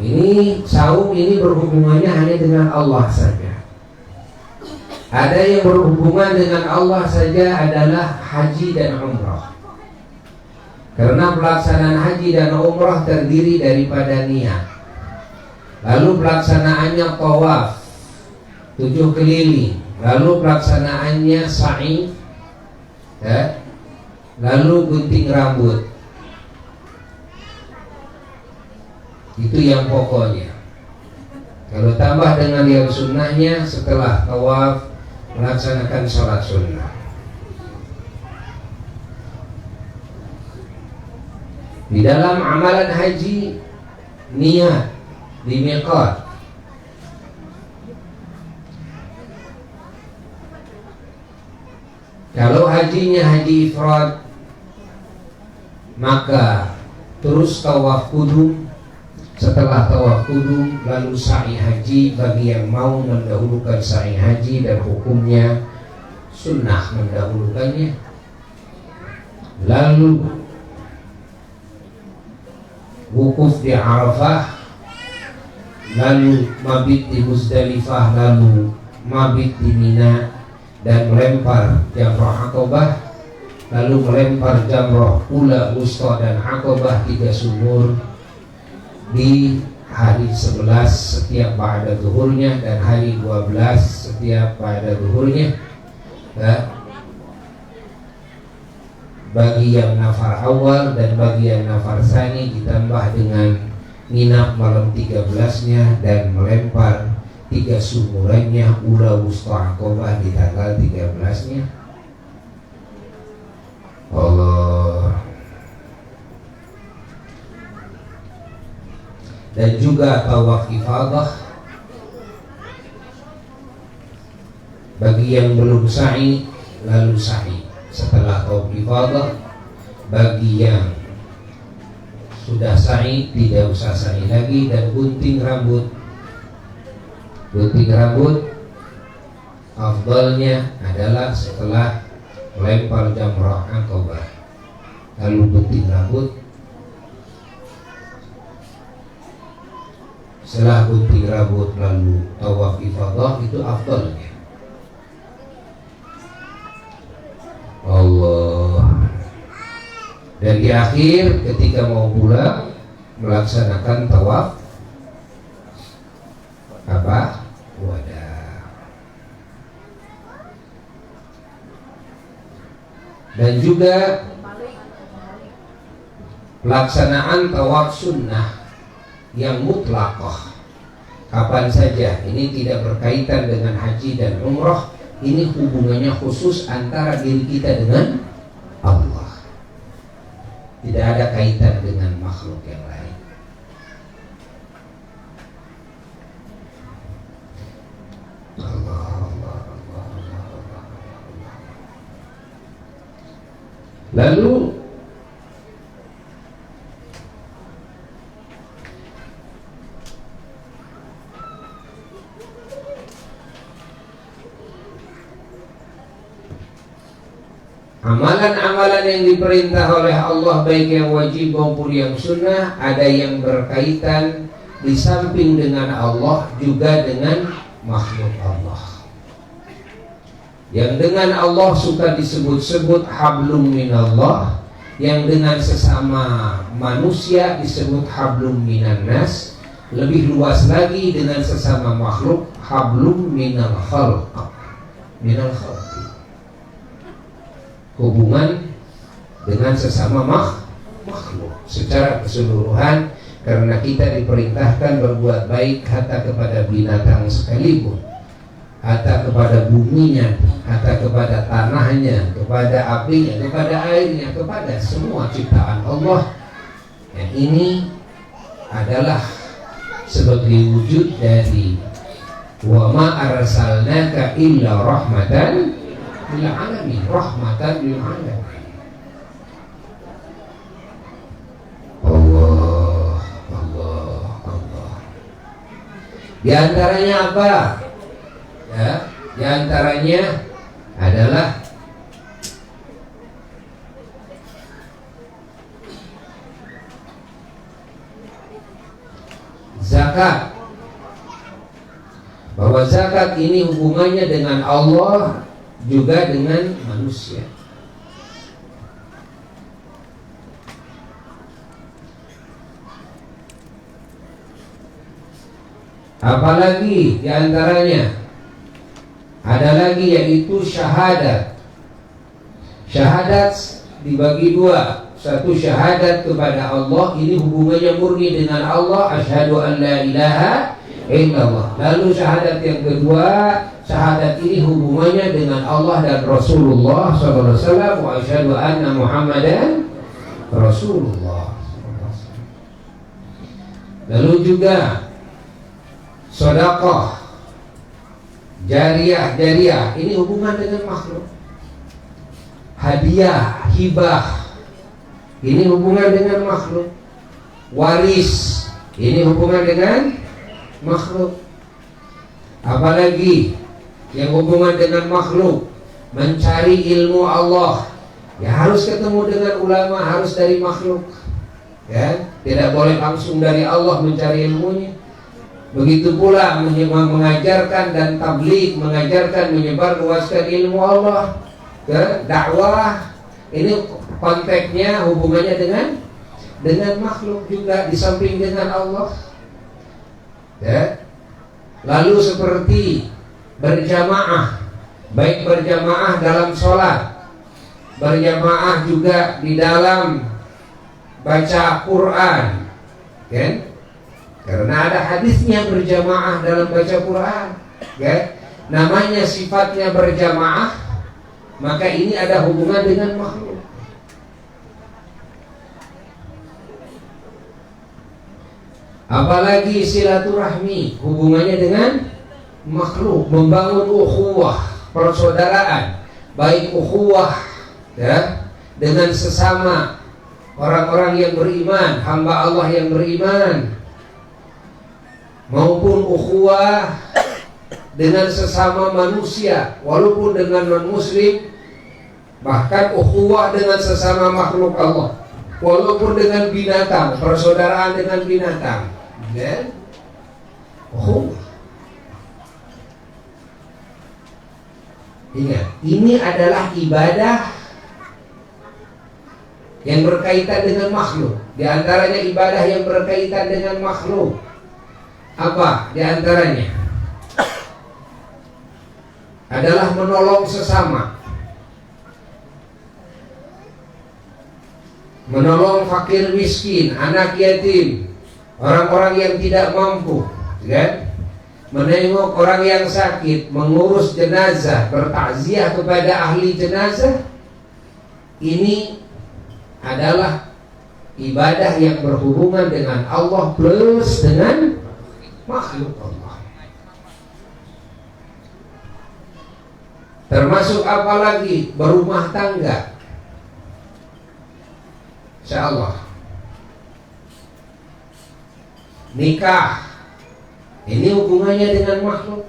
Ini saum ini berhubungannya hanya dengan Allah saja. Ada yang berhubungan dengan Allah saja adalah haji dan umrah. Karena pelaksanaan haji dan umrah terdiri daripada niat. Lalu pelaksanaannya tawaf 7 keliling. Lalu pelaksanaannya sa'i, ya. Lalu gunting rambut. Itu yang pokoknya. Kalau tambah dengan yang sunnahnya, setelah tawaf melaksanakan sholat sunnah. Di dalam amalan haji, niat di miqat Kalau hajinya haji ifrad, maka terus tawaf kudum. Setelah tawaf kudum lalu sa'i haji bagi yang mau mendahulukan sa'i haji, dan hukumnya sunnah mendahulukannya. Lalu wukuf di Arafah, lalu mabit di Muzdalifah, lalu mabit di Mina, dan melempar jamrah Aqabah, lalu melempar jamrah ula, wusta, dan Aqabah 3 sumur di hari 11 setiap ba'da zuhurnya, dan hari 12 setiap ba'da zuhurnya. Bagi yang nafar awal dan bagi yang nafar sani ditambah dengan nginap malam 13-nya dan melempar 3 sumurannya ula, wusta, Aqabah di tanggal 13-nya. Allah. Dan juga tawaf ifadah bagi yang belum sa'i, lalu sa'i setelah tawaf ifadah. Bagi yang sudah sa'i tidak usah sa'i lagi. Dan gunting rambut afdalnya adalah setelah melempar jamrah Aqabah, lalu gunting rambut. Setelah gunting rambut lalu tawaf ifadah, itu afdalnya. Allah. Dan di akhir ketika mau pulang melaksanakan tawaf wada. Dan juga pelaksanaan tawaf sunnah yang mutlaqah kapan saja. Ini tidak berkaitan dengan haji dan umrah. Ini hubungannya khusus antara diri kita dengan Allah, tidak ada kaitan dengan makhluk yang lain. Lalu amalan-amalan yang diperintah oleh Allah, baik yang wajib maupun yang sunnah, ada yang berkaitan di samping dengan Allah juga dengan makhluk Allah. Yang dengan Allah suka disebut-sebut hablum minallah, yang dengan sesama manusia disebut hablum minan nas, lebih luas lagi dengan sesama makhluk hablum minal khalq, hubungan dengan sesama makhluk secara keseluruhan. Karena kita diperintahkan berbuat baik hatta kepada binatang sekalipun, hatta kepada buminya, hatta kepada tanahnya, kepada apinya, kepada airnya, kepada semua ciptaan Allah. Yang ini adalah sebagai wujud dari wa ma arsalnaka illa rahmatan lil alamin, rahmatan lil alamin. Di antaranya apa? Ya, di antaranya adalah zakat. Bahwa zakat ini hubungannya dengan Allah juga dengan manusia. Apalagi diantaranya ada lagi, yaitu syahadat. Syahadat dibagi dua. Satu syahadat kepada Allah, ini hubungannya murni dengan Allah, asyhadu an la ilaha illallah. Lalu syahadat yang kedua, syahadat ini hubungannya dengan Allah dan Rasulullah SAW, wa asyhadu anna Muhammadan Rasulullah. Lalu juga sedekah jariyah, ini hubungan dengan makhluk. hadiah, hibah, ini hubungan dengan makhluk. Waris, ini hubungan dengan makhluk. Apalagi yang hubungan dengan makhluk, mencari ilmu Allah, ya harus ketemu dengan ulama, harus dari makhluk, ya tidak boleh langsung dari Allah mencari ilmunya. Begitu pula mengajarkan dan tabligh, mengajarkan, menyebarluaskan ilmu Allah, ya, dakwah, ini konteksnya hubungannya dengan makhluk juga di samping dengan Allah, ya. Lalu seperti berjamaah, baik berjamaah dalam sholat, berjamaah juga di dalam baca Quran, kan? Karena ada hadisnya berjamaah dalam baca Quran, kan? Namanya sifatnya berjamaah, maka ini ada hubungan dengan makhluk. Apalagi silaturahmi, hubungannya dengan makhluk, membangun ukhuwah, persaudaraan, baik ukhuwah, ya, dengan sesama orang-orang yang beriman, hamba Allah yang beriman, maupun ukhuwah dengan sesama manusia, walaupun dengan non-muslim, bahkan ukhuwah dengan sesama makhluk Allah, walaupun dengan binatang, persaudaraan dengan binatang, ya. Ukhuwah. Ingat, ini adalah ibadah yang berkaitan dengan makhluk. Di antaranya ibadah yang berkaitan dengan makhluk. Apa di antaranya? Adalah menolong sesama, menolong fakir miskin, anak yatim, orang-orang yang tidak mampu, kan? Menengok orang yang sakit, mengurus jenazah, bertakziah kepada ahli jenazah. Ini adalah ibadah yang berhubungan dengan Allah plus dengan makhluk Allah. Termasuk apalagi berumah tangga, insyaallah, nikah, ini hubungannya dengan makhluk.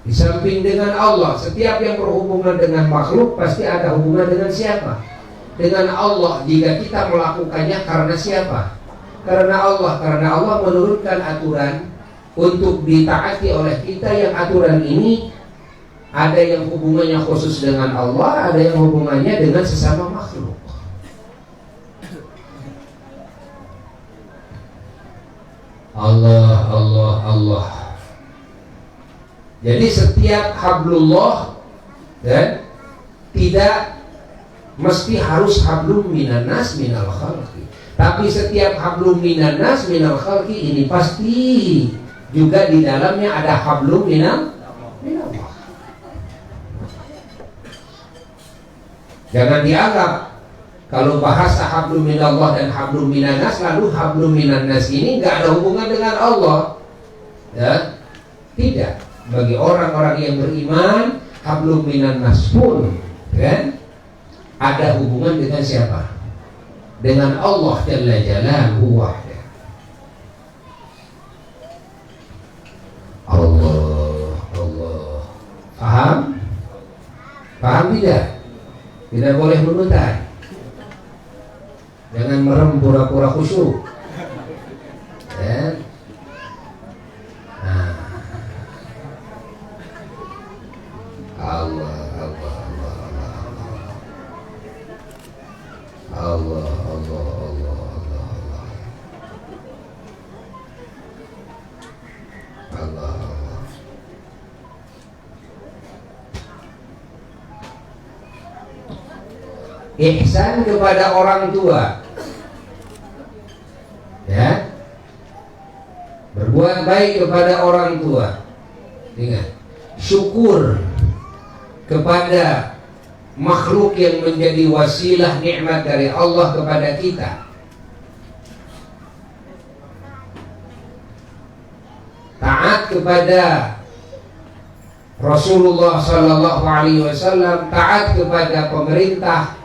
Di samping dengan Allah, setiap yang berhubungan dengan makhluk pasti ada hubungan dengan siapa? Dengan Allah. Jika kita melakukannya karena siapa? Karena Allah. Karena Allah menurunkan aturan untuk ditaati oleh kita, yang aturan ini ada yang hubungannya khusus dengan Allah, ada yang hubungannya dengan sesama makhluk. Allah, Allah, Allah. Jadi setiap hablullah, dan tidak mesti harus hablum minan nas minal khalqi. Tapi setiap hablum minan nas minal khalqi ini pasti juga di dalamnya ada hablum minallah. Jangan dianggap kalau bahasa hablum minallah dan hablum minan nas, lalu hablum minan nas ini nggak ada hubungan dengan Allah, ya. Tidak. Bagi orang-orang yang beriman, hablum minan nas pun, kan, ada hubungan dengan siapa? Dengan Allah Jalla Jalaluhu wahdah. Allah, Allah. Paham? Paham tidak? Tidak boleh menuntut. Jangan merem pura-pura khusyuk, ya. Nah. Allah, Allah, Allah, Allah, Allah, Allah, Allah, Allah, Allah, Allah. Ihsan kepada orang tua, ya. Berbuat baik kepada orang tua. Ingat, syukur kepada makhluk yang menjadi wasilah nikmat dari Allah kepada kita. Taat kepada Rasulullah Shallallahu Alaihi Wasallam taat kepada pemerintah,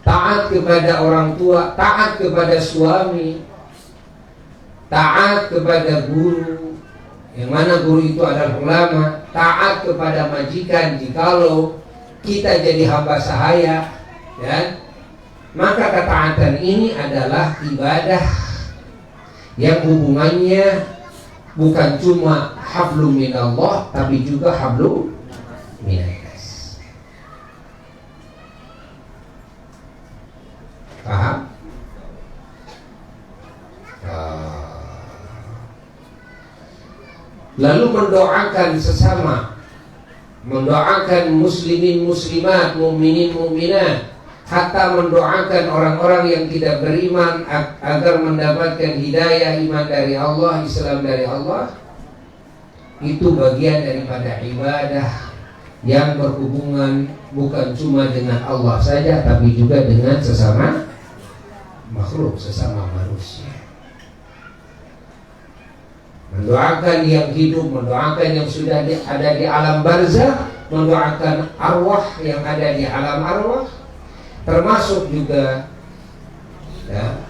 taat kepada orang tua, taat kepada suami, taat kepada guru, yang mana guru itu adalah ulama, taat kepada majikan jikalau kita jadi hamba sahaya, ya. Maka ketaatan ini adalah ibadah yang hubungannya bukan cuma hablum minallah, tapi juga hablum minannas. Paham? Lalu mendoakan sesama, mendoakan muslimin muslimat, mukminin mukminat, hatta mendoakan orang-orang yang tidak beriman agar mendapatkan hidayah iman dari Allah, Islam dari Allah. Itu bagian daripada ibadah yang berhubungan bukan cuma dengan Allah saja, tapi juga dengan sesama makhluk, sesama manusia. Mendoakan yang hidup, mendoakan yang sudah ada di alam barzah, mendoakan arwah yang ada di alam arwah, termasuk juga ya,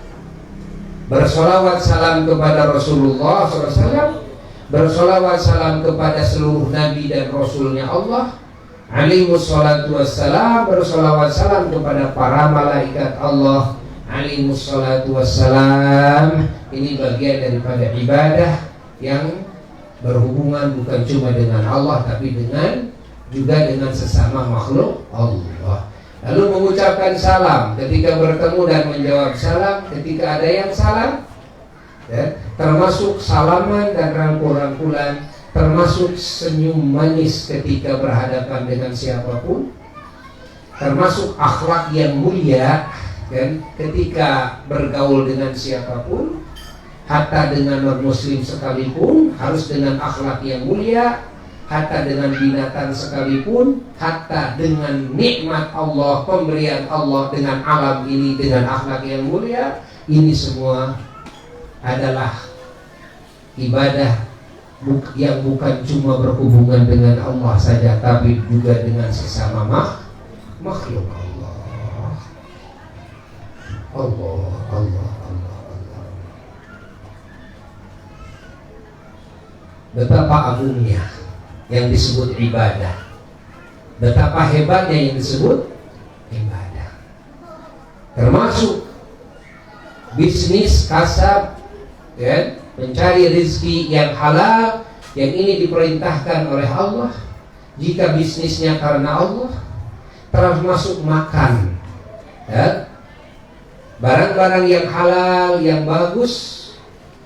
bersolawat salam kepada Rasulullah SAW, bersolawat salam kepada seluruh nabi dan rasulnya Allah alaihimus salatu wassalam, bersolawat salam kepada para malaikat Allah alaihimus salatu wassalam. Ini bagian daripada ibadah yang berhubungan bukan cuma dengan Allah, tapi juga dengan sesama makhluk Allah. Lalu mengucapkan salam ketika bertemu dan menjawab salam ketika ada yang salam, ya, termasuk salaman dan rangkul-rangkulan, termasuk senyum manis ketika berhadapan dengan siapapun, termasuk akhlak yang mulia, kan, ketika bergaul dengan siapapun, hatta dengan non-muslim sekalipun harus dengan akhlak yang mulia, hatta dengan binatang sekalipun, hatta dengan nikmat Allah, pemberian Allah dengan alam ini dengan akhlak yang mulia. Ini semua adalah ibadah yang bukan cuma berhubungan dengan Allah saja, tapi juga dengan sesama makhluk Allah. Allah. Betapa agungnya yang disebut ibadah, betapa hebatnya yang disebut ibadah. Termasuk bisnis kasab, ya, mencari rezeki yang halal, yang ini diperintahkan oleh Allah. Jika bisnisnya karena Allah, termasuk makan, ya, barang-barang yang halal, yang bagus.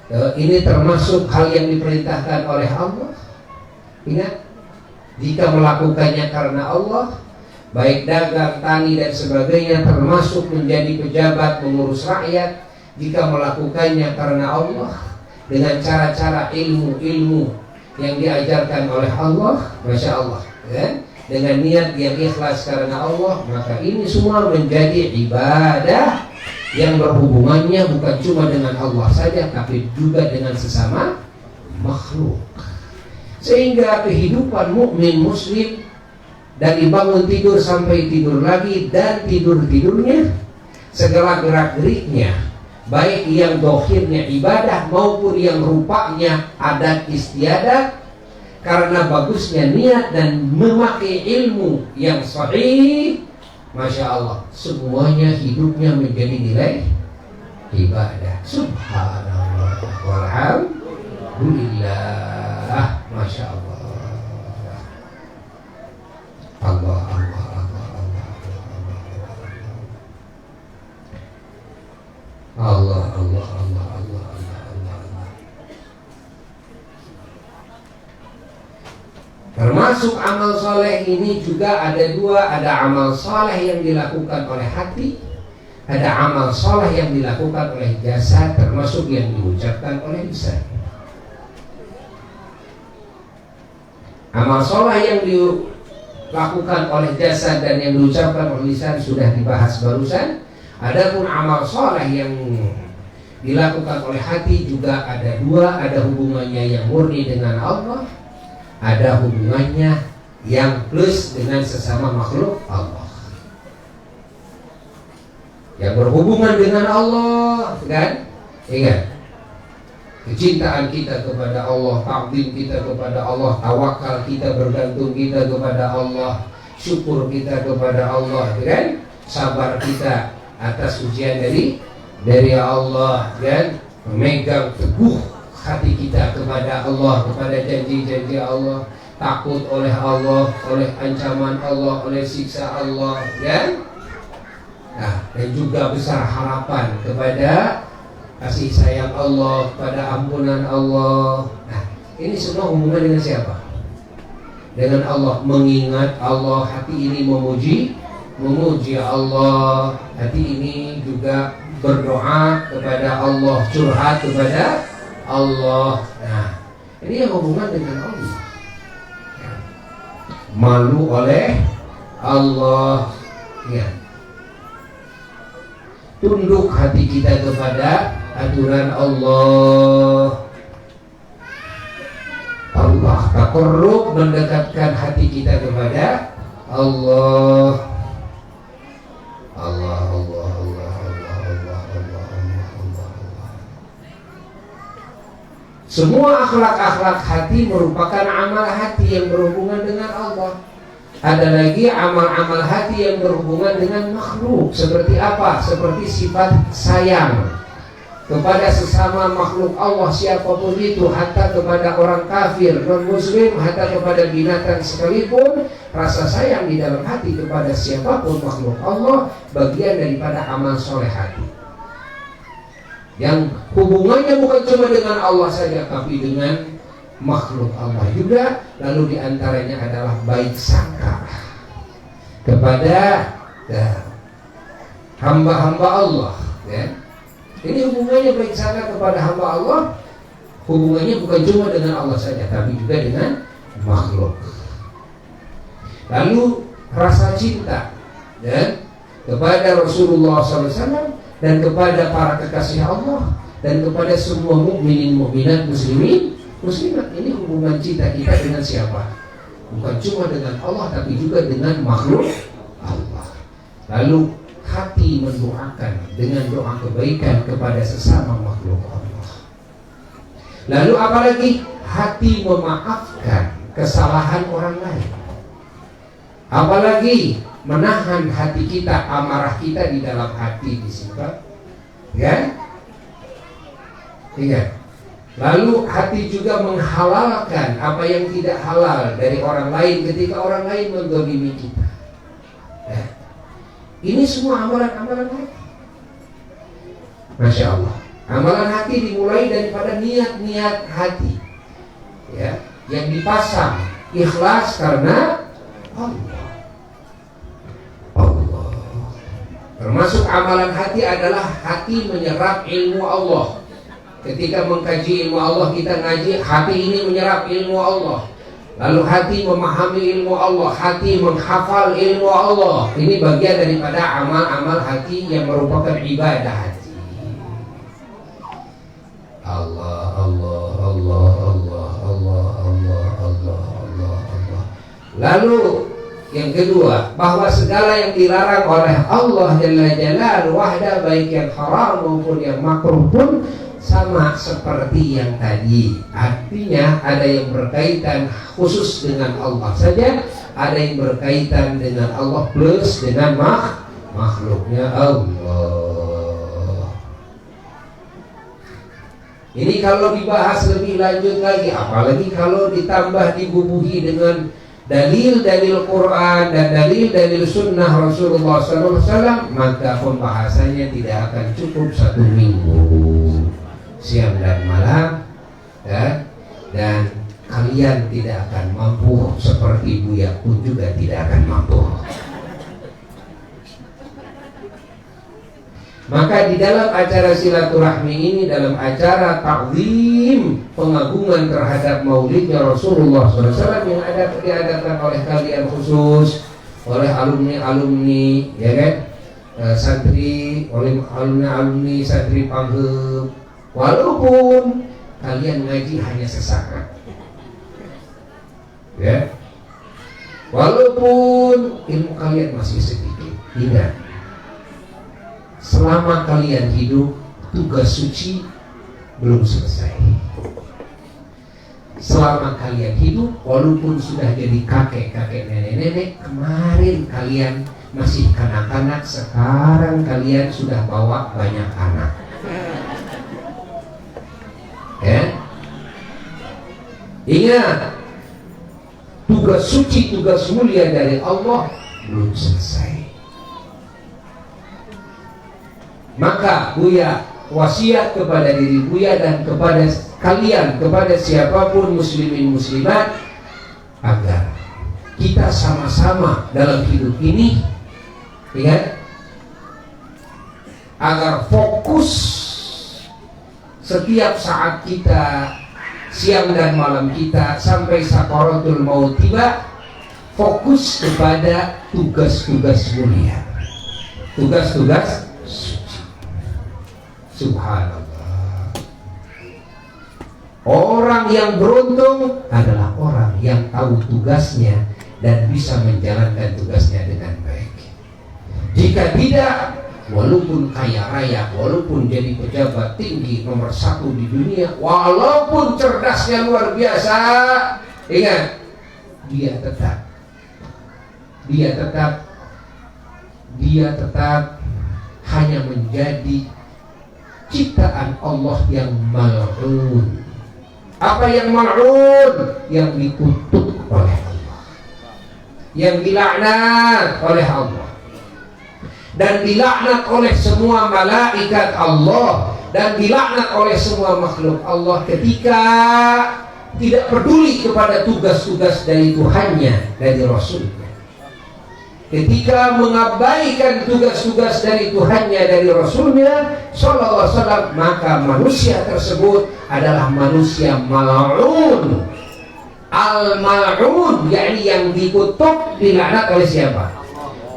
Ini termasuk hal yang diperintahkan oleh Allah. Ingat, jika melakukannya karena Allah, baik dagang, tani dan sebagainya, termasuk menjadi pejabat, mengurus rakyat, jika melakukannya karena Allah dengan cara-cara ilmu-ilmu yang diajarkan oleh Allah, Masya Allah, kan? Dengan niat yang ikhlas karena Allah, maka ini semua menjadi ibadah yang berhubungannya bukan cuma dengan Allah saja, tapi juga dengan sesama makhluk. Sehingga kehidupan mukmin muslim dari bangun tidur sampai tidur lagi dan tidur-tidurnya, segala gerak-geriknya, baik yang dohirnya ibadah maupun yang rupanya adat istiadat, karena bagusnya niat dan memakai ilmu yang sahih, Masya Allah, semuanya hidupnya menjadi nilai ibadah. Subhanallah walhamdulillah, Masya Allah. Allah. Termasuk amal soleh ini juga ada dua, ada amal soleh yang dilakukan oleh hati, ada amal soleh yang dilakukan oleh jasad, termasuk yang diucapkan oleh lisan. Amal soleh yang dilakukan oleh jasad dan yang diucapkan oleh lisan sudah dibahas barusan. Adapun amal soleh yang dilakukan oleh hati juga ada dua, ada hubungannya yang murni dengan Allah, ada hubungannya yang plus dengan sesama makhluk Allah. Yang berhubungan dengan Allah, kan? Ingat, kecintaan kita kepada Allah, takdim kita kepada Allah, tawakal kita, bergantung kita kepada Allah, syukur kita kepada Allah, kan? Sabar kita atas ujian dari Allah, kan? Memegang teguh hati kita kepada Allah, kepada janji-janji Allah, takut oleh Allah, oleh ancaman Allah, oleh siksa Allah, kan? Nah, dan juga besar harapan kepada kasih sayang Allah, kepada ampunan Allah. Nah, ini semua hubungan dengan siapa? Dengan Allah. Mengingat Allah, hati ini memuji Allah. Hati ini juga berdoa kepada Allah, curhat kepada Allah. Nah, ini yang hubungan dengan Allah. Malu oleh Allah, ya. Tunduk hati kita kepada aturan Allah. Allah takarrub, mendekatkan hati kita kepada Allah. Allah. Semua akhlak-akhlak hati merupakan amal hati yang berhubungan dengan Allah. Ada lagi amal-amal hati yang berhubungan dengan makhluk. Seperti apa? Seperti sifat sayang kepada sesama makhluk Allah, siapapun itu, hatta kepada orang kafir, non-muslim, hatta kepada binatang sekalipun. Rasa sayang di dalam hati kepada siapapun makhluk Allah bagian daripada amal soleh hati, yang hubungannya bukan cuma dengan Allah saja, tapi dengan makhluk Allah juga. Lalu diantaranya adalah baik sangka kepada hamba-hamba Allah, ya. Ini hubungannya baik sangka kepada hamba Allah. Hubungannya bukan cuma dengan Allah saja, tapi juga dengan makhluk. Lalu rasa cinta, ya, kepada Rasulullah SAW dan kepada para kekasih Allah dan kepada semua mukminin, mukminat, muslimin, muslimat. Ini hubungan cinta kita dengan siapa? Bukan cuma dengan Allah, tapi juga dengan makhluk Allah. Lalu hati mendoakan dengan doa kebaikan kepada sesama makhluk Allah. Lalu apalagi hati memaafkan kesalahan orang lain. Apalagi menahan hati kita, amarah kita di dalam hati disimpan, ya? Ingat. Lalu hati juga menghalalkan apa yang tidak halal dari orang lain ketika orang lain menzalimi kita. Ya. Ini semua amalan-amalan hati. Masya Allah. Amalan hati dimulai daripada niat-niat hati, ya, yang dipasang ikhlas karena Allah. Termasuk amalan hati adalah hati menyerap ilmu Allah. Ketika mengkaji ilmu Allah, kita ngaji, hati ini menyerap ilmu Allah. Lalu hati memahami ilmu Allah, hati menghafal ilmu Allah. Ini bagian daripada amal-amal hati yang merupakan ibadah hati. Allah. Lalu yang kedua, bahwa segala yang dilarang oleh Allah Jalla Jalaluhu wahda, baik yang haram maupun yang makruh pun sama seperti yang tadi. Artinya ada yang berkaitan khusus dengan Allah saja, ada yang berkaitan dengan Allah plus dengan makhluknya Allah. Ini kalau dibahas lebih lanjut lagi, apalagi kalau ditambah dibubuhi dengan dalil-dalil Quran dan dalil-dalil sunnah Rasulullah SAW, maka pembahasannya tidak akan cukup 1 minggu, siang dan malam, ya? Dan kalian tidak akan mampu, seperti Buya pun juga tidak akan mampu. Maka di dalam acara silaturahmi ini, dalam acara takzim pengagungan terhadap maulidnya Rasulullah SAW yang diadakan oleh kalian khusus, oleh alumni-alumni, ya kan, santri, oleh alumni santri Pangheb, walaupun kalian ngaji hanya sesaat, Ya. Walaupun ilmu kalian masih sedikit, ingat, selama kalian hidup, tugas suci belum selesai. Selama kalian hidup, walaupun sudah jadi kakek-kakek, nenek-nenek, kemarin kalian masih kanak-kanak, sekarang kalian sudah bawa banyak anak. Ya. Ingat, tugas suci, tugas mulia dari Allah belum selesai. Maka Buya wasiat kepada diri Buya dan kepada kalian, kepada siapapun muslimin muslimat, agar kita sama-sama dalam hidup ini, ingat, agar fokus setiap saat kita, siang dan malam kita, sampai sakaratul maut tiba, fokus kepada tugas-tugas mulia, tugas-tugas suci. Subhanallah. Orang yang beruntung adalah orang yang tahu tugasnya dan bisa menjalankan tugasnya dengan baik. Jika tidak, walaupun kaya raya, walaupun jadi pejabat tinggi nomor 1 di dunia, walaupun cerdasnya luar biasa, ingat, dia tetap hanya menjadi ciptaan Allah yang mal'un. Apa yang mal'un? Yang dikutuk oleh Allah, yang dilaknat oleh Allah, dan dilaknat oleh semua malaikat Allah, dan dilaknat oleh semua makhluk Allah ketika tidak peduli kepada tugas-tugas dari Tuhannya, dari Rasulnya. Ketika mengabaikan tugas-tugas dari Tuhannya, dari Rasulnya Sallallahu Alaihi Wasallam, maka manusia tersebut adalah manusia mal'un. Al-mal'un, yakni yang dikutuk, dilaknat oleh siapa?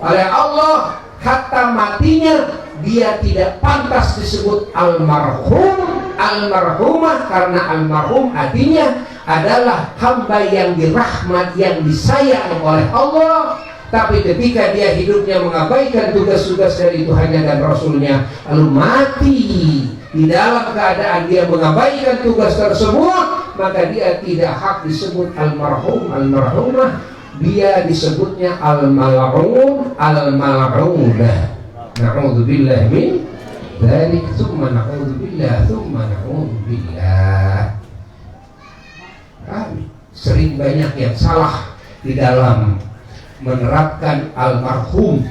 Oleh Allah. Hatta matinya dia tidak pantas disebut almarhum, almarhumah, karena almarhum artinya adalah hamba yang dirahmat, yang disayang oleh Allah. Tapi ketika dia hidupnya mengabaikan tugas-tugas dari Tuhannya dan Rasulnya, lalu mati di dalam keadaan dia mengabaikan tugas tersebut, maka dia tidak hak disebut almarhum, almarhumah. Dia disebutnya al-mal'un, al-mal'unah. Na'udzubillah min dzalik, tsumma na'udzubillah, tsumma na'udzubillah. Sering banyak yang salah di dalam menerapkan almarhum.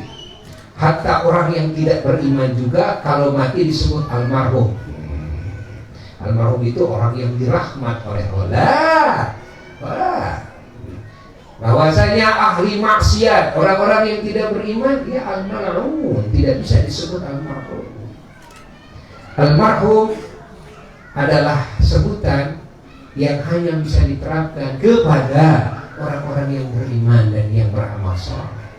Hatta orang yang tidak beriman juga kalau mati disebut almarhum. Almarhum itu orang yang dirahmat oleh Allah. Bahwasanya ahli maksiat, orang-orang yang tidak beriman, dia al-mal'un, tidak bisa disebut almarhum. Almarhum adalah sebutan yang hanya bisa diterapkan kepada orang-orang yang beriman dan yang beramal saleh.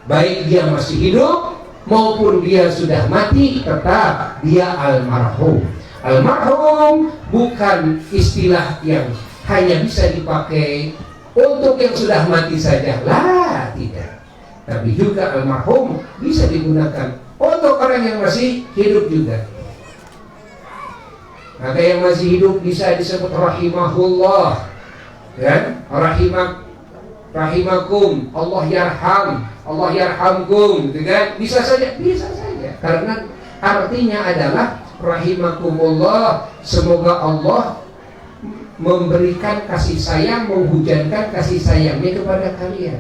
Baik dia masih hidup maupun dia sudah mati, tetap dia almarhum. Almarhum bukan istilah yang hanya bisa dipakai untuk yang sudah mati saja, lah, tidak. Tapi juga almarhum bisa digunakan untuk orang yang masih hidup juga. Maka yang masih hidup bisa disebut rahimahullah, kan? Rahimakum, Allah yarham, Allah yarhamkum, gitu kan? Bisa saja, karena artinya adalah rahimakumullah, semoga Allah memberikan kasih sayang, menghujankan kasih sayangnya kepada kalian.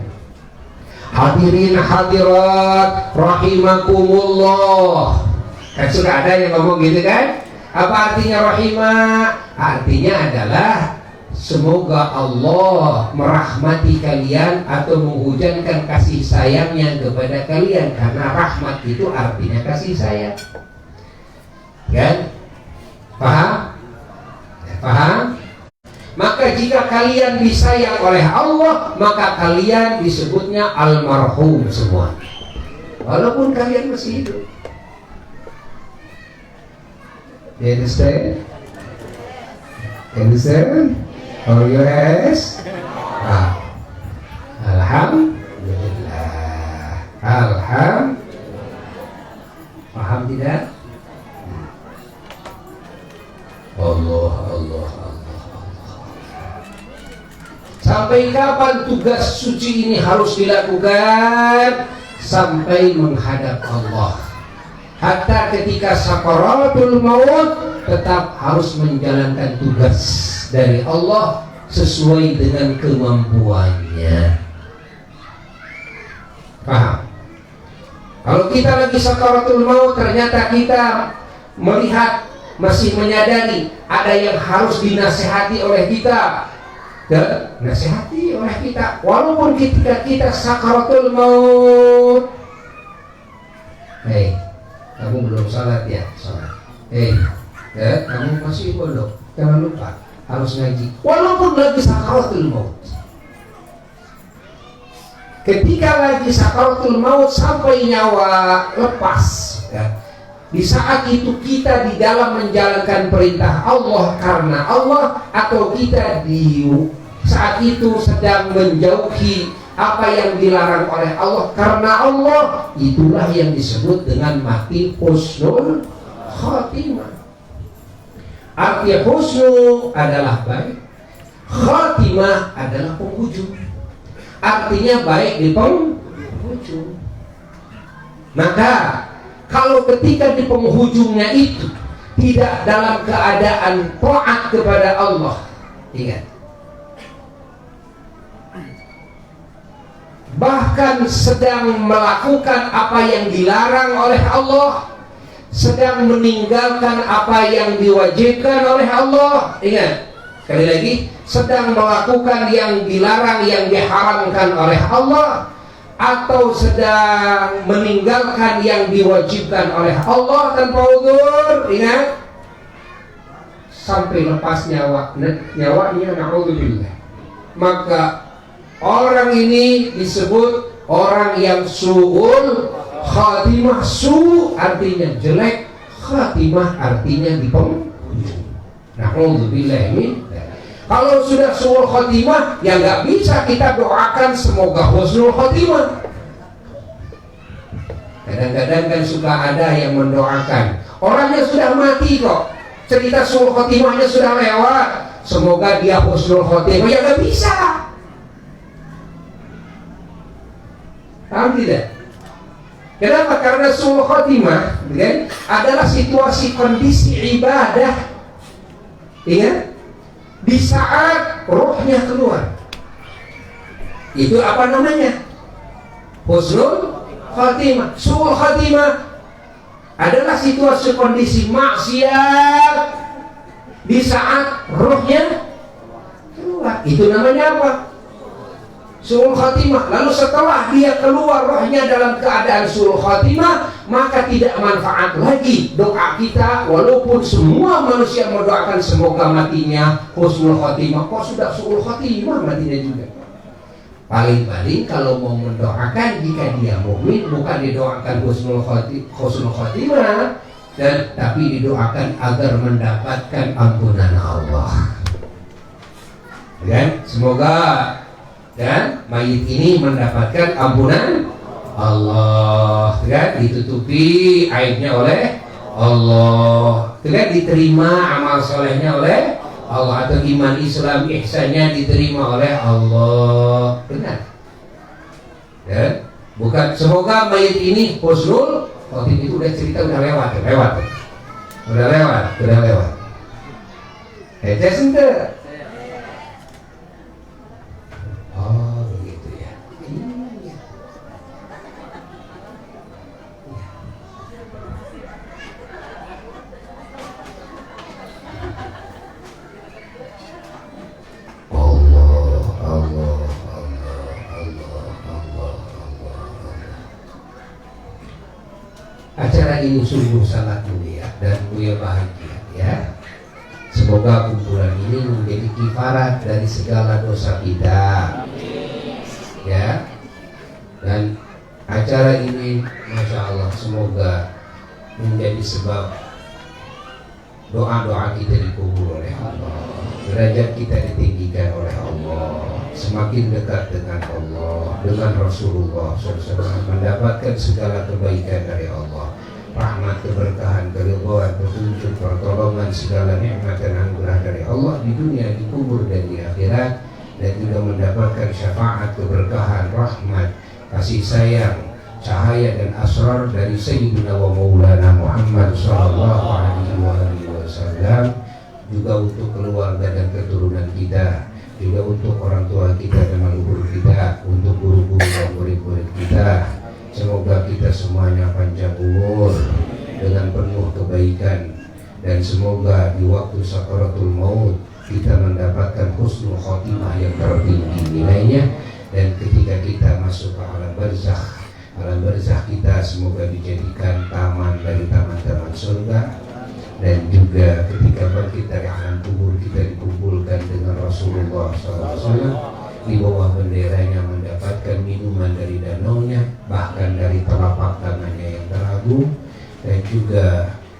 Hadirin hadirat rahimakumullah. Kan sudah ada yang ngomong gitu kan? Apa artinya rahimah? Artinya adalah semoga Allah merahmati kalian atau menghujankan kasih sayangnya kepada kalian, karena rahmat itu artinya kasih sayang. Kan? Paham? Paham? Maka jika kalian disayang oleh Allah, maka kalian disebutnya almarhum semua, walaupun kalian masih hidup. You understand? Oh yes. Alhamdulillah. Paham tidak? Allah. Sampai kapan tugas suci ini harus dilakukan? Sampai menghadap Allah. Hatta ketika sakaratul maut tetap harus menjalankan tugas dari Allah sesuai dengan kemampuannya. Paham? Kalau kita lagi sakaratul maut ternyata kita melihat, masih menyadari ada yang harus dinasihati oleh kita, dan nasihati oleh kita walaupun ketika kita sakaratul maut. Hei, kamu belum salat ya? Salat. Hei, kamu masih bodoh, jangan lupa harus ngaji walaupun lagi sakaratul maut. Ketika lagi sakaratul maut sampai nyawa lepas, ya, di saat itu kita di dalam menjalankan perintah Allah karena Allah, atau kita di saat itu sedang menjauhi apa yang dilarang oleh Allah karena Allah, itulah yang disebut dengan mati husnul khatimah. Arti husnul adalah baik, khatimah adalah penghujung. Artinya baik di penghujung. Maka kalau ketika di penghujungnya itu tidak dalam keadaan taat kepada Allah, ingat, bahkan sedang melakukan apa yang dilarang oleh Allah, sedang meninggalkan apa yang diwajibkan oleh Allah, ingat, sekali lagi, sedang melakukan yang dilarang, yang diharamkan oleh Allah, atau sedang meninggalkan yang diwajibkan oleh Allah tanpa uzur, ingat, sampai lepas nyawanya, na'udzubillah, maka orang ini disebut orang yang su'ul khatimah. Su artinya jelek, khatimah artinya di penghujung. Na'udzubillah min. Kalau sudah su'ul khatimah, ya nggak bisa kita doakan semoga husnul khatimah. Kadang-kadang kan suka ada yang mendoakan orangnya sudah mati kok, cerita su'ul khatimahnya sudah lewat, semoga dia husnul khatimah. Ya nggak bisa. Paham tidak? Kenapa? Karena su'ul khatimah, kan, adalah situasi kondisi ibadah. Ingat, di saat rohnya keluar, itu apa namanya? Husnul khatimah. Su'ul khatimah adalah situasi kondisi maksiat di saat rohnya keluar. Itu namanya apa? Su'ul khatimah. Lalu setelah dia keluar rohnya dalam keadaan su'ul khatimah, maka tidak manfaat lagi doa kita, walaupun semua manusia mendoakan semoga matinya husnul khatimah. Kok sudah su'ul khatimah matinya juga? Paling-paling kalau mau mendoakan, jika dia mukmin, bukan didoakan husnul khatimah, dan tapi didoakan agar mendapatkan ampunan Allah. Dan semoga dan mayit ini mendapatkan ampunan Allah, kan, ditutupi aibnya oleh Allah, kan, diterima amal solehnya oleh Allah, atau iman Islam ihsannya diterima oleh Allah, benar, dan bukan semoga mayit ini husnul khatimah. Itu udah cerita, udah lewat. Sente. Oh begitu ya. Iya. Allah. Acara ini sungguh sangat mulia dan Buya bahagia, ya. Semoga kumpulan ini menjadi kifarat dari segala dosa kita. Ya, dan acara ini Masya Allah semoga menjadi sebab doa-doa kita dikabul oleh Allah, derajat kita ditinggikan oleh Allah, semakin dekat dengan Allah, dengan Rasulullah SAW, mendapatkan segala kebaikan dari Allah, rahmat, keberkahan, keridhaan, petunjuk, pertolongan, segala nikmat dan anugerah dari Allah di dunia, di kubur dan di akhirat, dan juga mendapatkan syafaat, keberkahan, rahmat, kasih sayang, cahaya dan asrar dari Sayyidina wa Maulana Muhammad sallallahu alaihi wasallam, juga untuk keluarga dan keturunan kita, juga untuk orang tua kita dan leluhur kita, untuk guru-guru dan murid-murid kita. Semoga kita semuanya panjang umur dengan penuh kebaikan, dan semoga di waktu sakaratul maut kita mendapatkan husnul khotimah yang tertinggi nilainya, dan ketika kita masuk ke alam barzakh kita semoga dijadikan taman dari taman-taman surga, dan juga ketika bangkit dari alam kubur kita dikumpulkan dengan Rasulullah SAW di bawah benderanya, mendapatkan minuman dari danaunya, bahkan dari telapak tangannya yang teragung, dan juga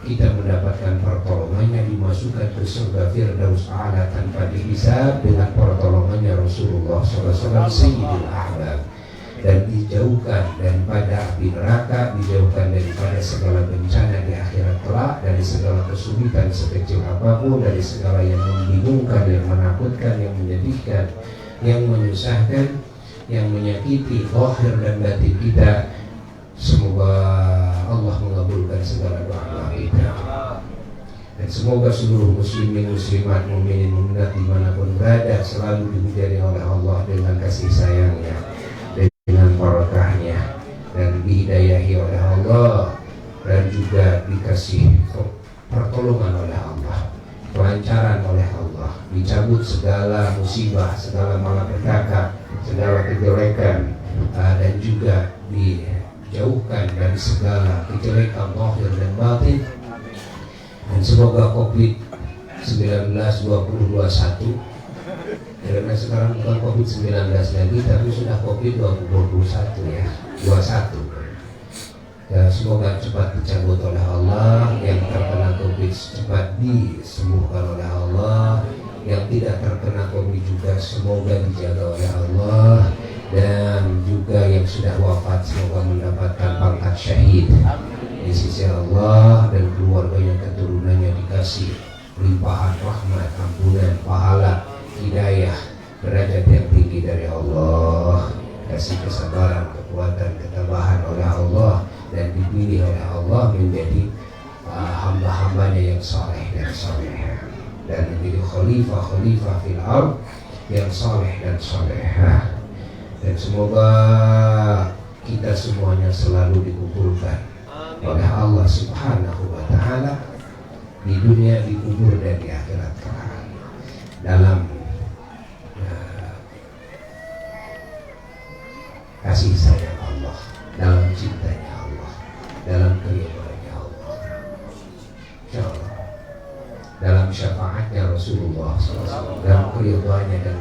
kita mendapatkan pertolongannya, dimasukkan ke surga Firdaus A'la tanpa dihisab dengan pertolongannya Rasulullah SAW Sayyidul Ahbab, dan dijauhkan daripada api neraka, dijauhkan daripada segala bencana di akhirat kelak, dari segala kesulitan sekecil apapun, dari segala yang membingungkan, yang menakutkan, yang menyedihkan, yang menyusahkan, yang menyakiti zahir dan batin kita. Semoga Allah mengabulkan segala doa kita, dan semoga seluruh muslimin, muslimat, mukminin, mukminat dimanapun berada selalu dihujani oleh Allah dengan kasih sayangnya, dengan barakahnya, dan dihidayahi oleh Allah, dan juga dikasih pertolongan oleh Allah, kelancaran oleh Allah, dicabut segala musibah, segala malapetaka, segala kejelekan, dan juga dijauhkan dari segala kejelekan zahir dan batin. Dan semoga COVID-19 2021, karena sekarang bukan COVID-19 lagi, tapi sudah COVID-2021 ya, 21. Ya, semoga cepat dicabut oleh Allah, yang terkena COVID cepat disembuhkan oleh Allah, yang tidak terkena COVID juga semoga dijaga oleh Allah, dan juga yang sudah wafat semoga mendapatkan pangkat syahid di sisi Allah, dan keluarganya, keturunannya dikasih limpahan rahmat, ampunan, pahala, hidayah, derajat yang tinggi dari Allah, kasih kesabaran, kekuatan, ketabahan oleh Allah, dan dipilih oleh Allah menjadi hamba-hambanya yang saleh dan salehah, dan menjadi khalifah fil ardh yang saleh dan salehah. Dan semoga kita semuanya selalu dikumpulkan oleh Allah Subhanahu wa Ta'ala di dunia, di kubur, dan di akhirat kelak dalam kasih sayang Allah, dalam cintanya Allah, dalam keridhaannya Allah, insyaallah, dalam syafaatnya Rasulullah SAW, dalam keridhaannya dan